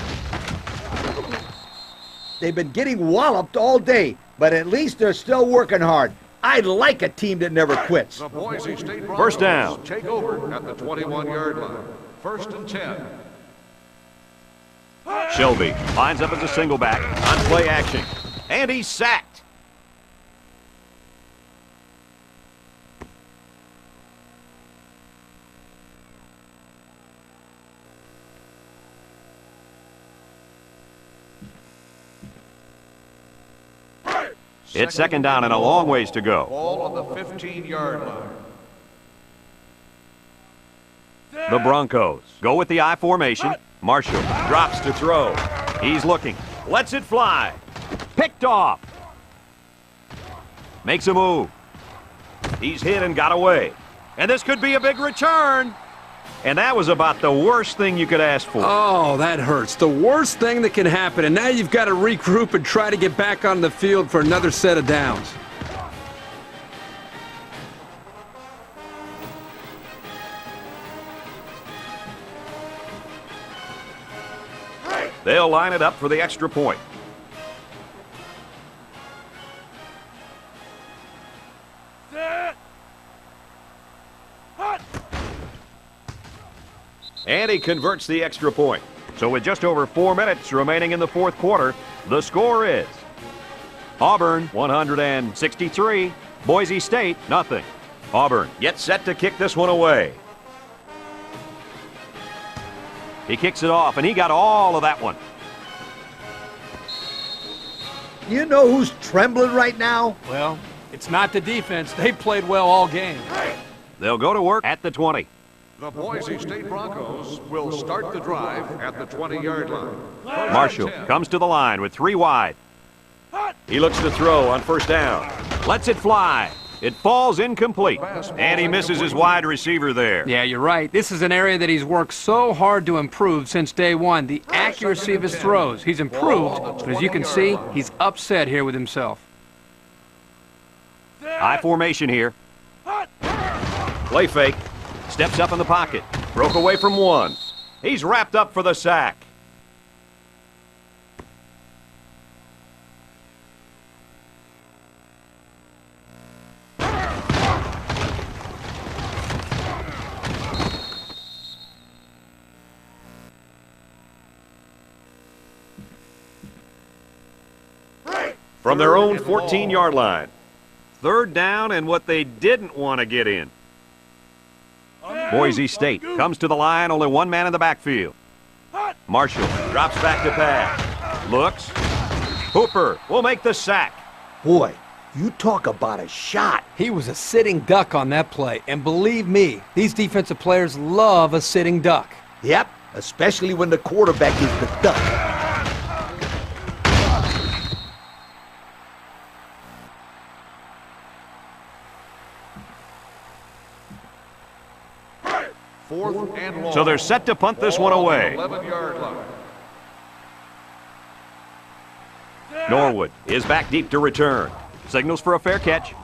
C: They've been getting walloped all day, but at least they're still working hard. I like a team that never quits.
G: The Boise State Broncos
A: First down.
G: take over at the 21-yard line. First and 10.
A: Shelby lines up as a single back on play action. And he's sacked. It's second down and a long ways to go.
G: Ball on the 15-yard line.
A: The Broncos go with the I formation. Marshall drops to throw. He's looking. Lets it fly. Picked off. Makes a move. He's hit and got away. And this could be a big return. And that was about the worst thing you could ask for.
B: Oh, that hurts. The worst thing that can happen. And now you've got to regroup and try to get back on the field for another set of downs.
A: They'll line it up for the extra point. And he converts the extra point. So with just over 4 minutes remaining in the fourth quarter, the score is Auburn 163, Boise State nothing. Auburn gets set to kick this one away. He kicks it off, and he got all of that one.
C: You know who's trembling right now?
B: Well, it's not the defense. They played well all game.
A: They'll go to work at the 20.
G: The Boise State Broncos will start the drive at the 20-yard line.
A: Marshall comes to the line with 3 wide. He looks to throw on first down. Lets it fly. It falls incomplete. And he misses his wide receiver there.
B: Yeah, you're right. This is an area that he's worked so hard to improve since day one. The accuracy of his throws. He's improved, but as you can see, he's upset here with himself.
A: High formation here. Play fake. Steps up in the pocket. Broke away from one. He's wrapped up for the sack. From their own 14-yard line. Third down and what they didn't want to get in. Boise State comes to the line, only one man in the backfield. Marshall drops back to pass. Looks. Hooper will make the sack.
C: Boy, you talk about a shot.
B: He was a sitting duck on that play, and believe me, these defensive players love a sitting duck.
C: Yep, especially when the quarterback is the duck.
G: Fourth and long.
A: So they're set to punt this one away.
G: 11-yard line.
A: Norwood is back deep to return. Signals for a fair catch.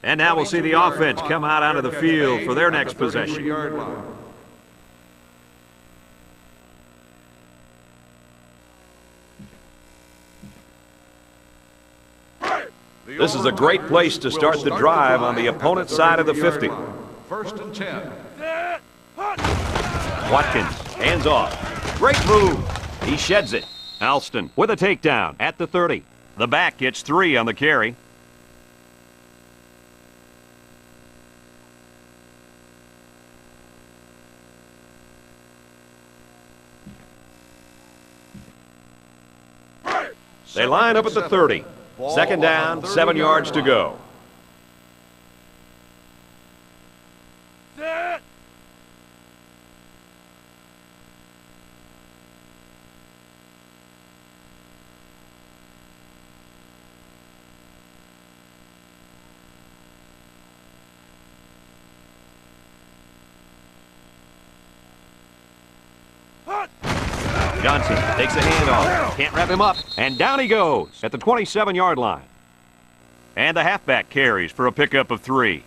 A: And now we'll see the offense come out onto the field for their next possession.
G: 33-yard line.
A: This is a great place to start the drive on the opponent's side of the 50.
G: First and 10.
A: Watkins, hands off. Great move. He sheds it. Alston with a takedown at the 30. The back gets 3 on the carry. They line up at the 30. Second down, 7 yards to go. Johnson takes a handoff. Can't wrap him up. And down he goes at the 27-yard line. And the halfback carries for a pickup of 3.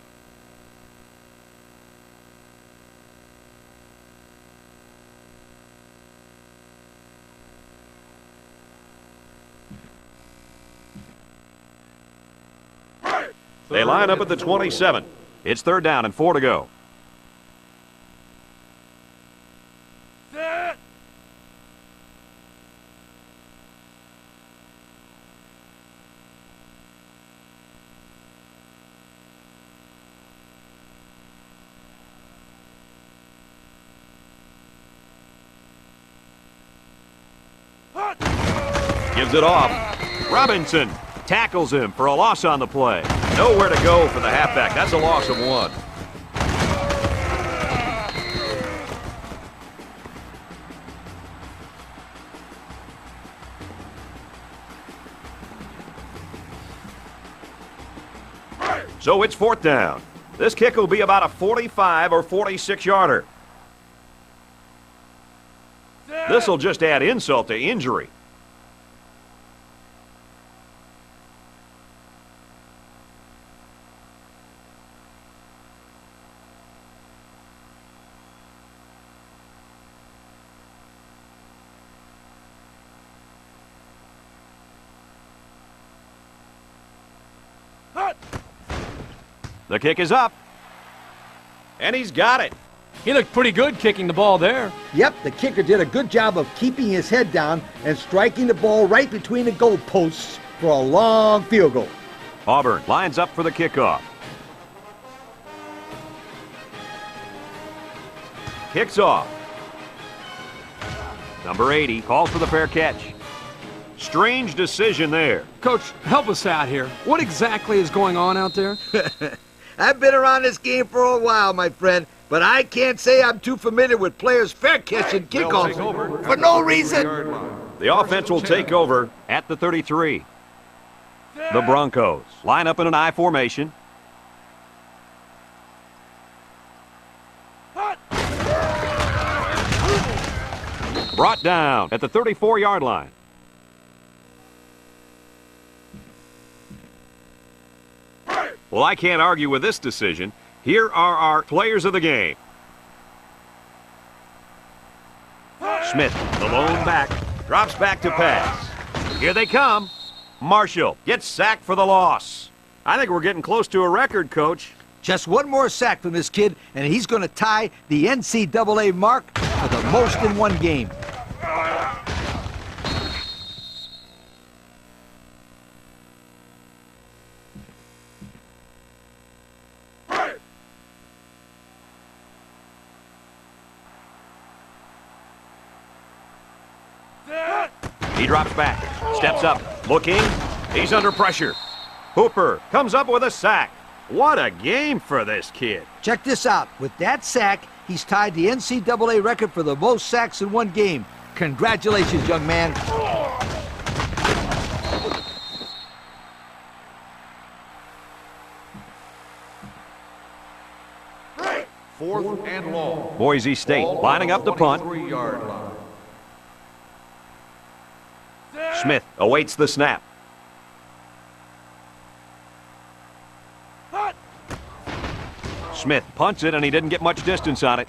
A: They line up at the 27. It's third down and 4 to go. Gives it off. Robinson tackles him for a loss on the play. Nowhere to go for the halfback. That's a loss of 1. So it's fourth down. This kick will be about a 45 or 46-yarder. This will just add insult to injury. The kick is up. And he's got it.
B: He looked pretty good kicking the ball there.
C: Yep, the kicker did a good job of keeping his head down and striking the ball right between the goalposts for a long field goal.
A: Auburn lines up for the kickoff. Kicks off. Number 80 calls for the fair catch. Strange decision there.
B: Coach, help us out here. What exactly is going on out there?
C: I've been around this game for a while, my friend, but I can't say I'm too familiar with players fair catching kickoffs for no reason.
A: The offense will take over at the 33. The Broncos line up in an I formation. Brought down at the 34-yard line. Well, I can't argue with this decision. Here are our players of the game. Smith, the lone back, drops back to pass. Here they come. Marshall gets sacked for the loss. I think we're getting close to a record, Coach.
C: Just one more sack from this kid, and he's going to tie the NCAA mark for the most in one game.
A: He drops back, steps up, looking. He's under pressure. Hooper comes up with a sack. What a game for this kid.
C: Check this out. With that sack, he's tied the NCAA record for the most sacks in one game. Congratulations, young man.
G: Fourth and long.
A: Boise State
G: Ball
A: lining up the punt.
G: 23-yard line.
A: Smith awaits the snap. Smith punts it, and he didn't get much distance on it.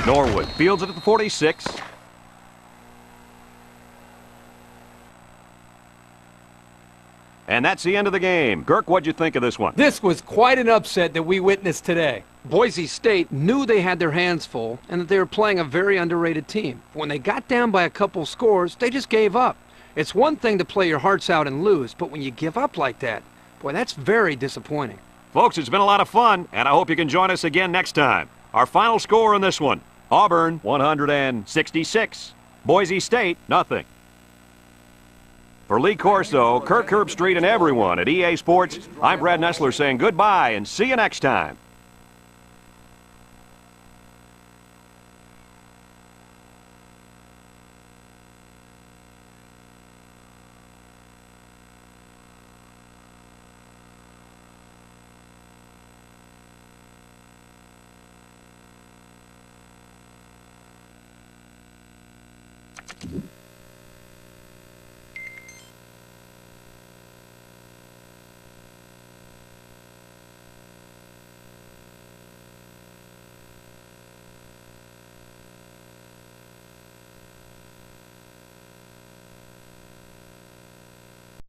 A: Norwood fields it at the 46. And that's the end of the game. Kirk, what'd you think of this one?
B: This was quite an upset that we witnessed today. Boise State knew they had their hands full and that they were playing a very underrated team. When they got down by a couple scores, they just gave up. It's one thing to play your hearts out and lose, but when you give up like that, boy, that's very disappointing.
A: Folks, it's been a lot of fun, and I hope you can join us again next time. Our final score in this one, Auburn 166, Boise State nothing. For Lee Corso, Kirk Herbstreit, and everyone at EA Sports, I'm Brad Nessler saying goodbye and see you next time.